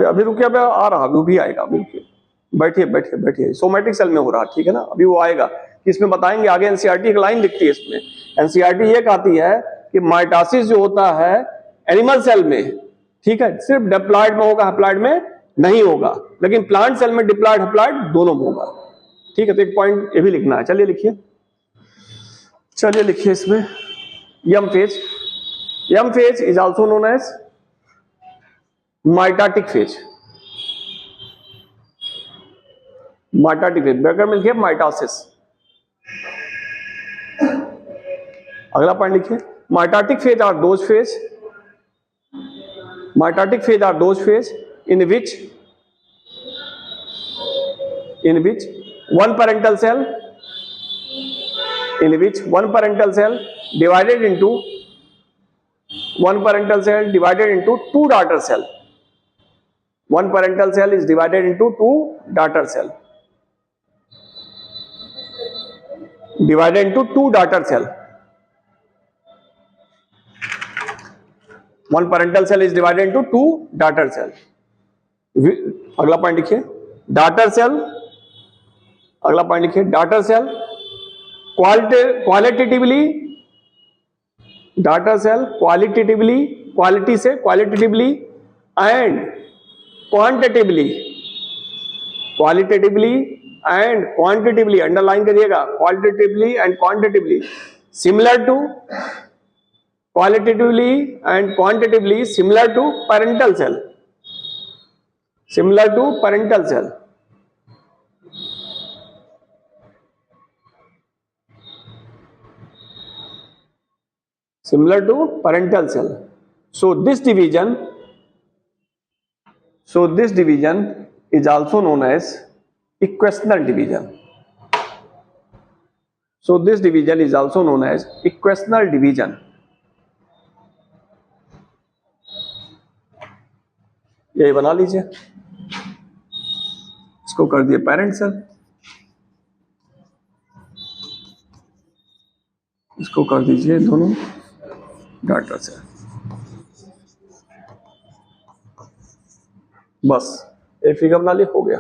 अभी रुकिए, अभी आ रहा, अभी भी आएगा, अभी रुकिए, बैठिए बैठिए बैठिए। सोमैटिक सेल में हो रहा, ठीक है ना, अभी वो आएगा। इसमें बताएंगे आगे, एनसीईआरटी एक लाइन लिखती है इसमें। एनसीईआरटी ये कहती है कि माइटोसिस जो होता है एनिमल सेल में, ठीक है, सिर्फ डिप्लॉयड में होगा, हैप्लॉयड में नहीं होगा, लेकिन प्लांट सेल में डिप्लॉयड हैप्लॉयड दोनों में होगा। ठीक है, तो एक पॉइंट ये भी लिखना है। चलिए लिखिए, चलिए लिखिए इसमें M phase. M phase is also known as mitotic phase. Mitotic phase, bracket में लिखिए माइटोसिस। अगला पॉइंट लिखिए, mitotic phase are those phase, mitotic phase are those phase in which one parental cell divided into two daughter cell. One parental cell is divided into two daughter cell. Divided into two daughter cell. One parental cell is divided into two daughter cell. अगला point लिखिए, daughter cell। अगला point लिखिए, daughter cell qualitatively, daughter cell qualitatively, quality से qualitatively and quantitatively, qualitatively and quantitatively, underline करिएगा, qualitatively and quantitatively similar to, qualitatively and quantitatively similar to parental cell, similar to parental cell. Similar to parental cell. So this division is also known as equational division. So this division is also known as equational division. यही बना लीजिए, इसको कर दिए parent cell, इसको कर दीजिए दोनों डॉटर सेल। बस एक फिगर बना ली, हो गया।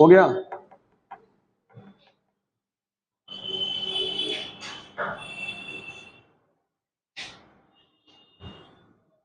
हो गया।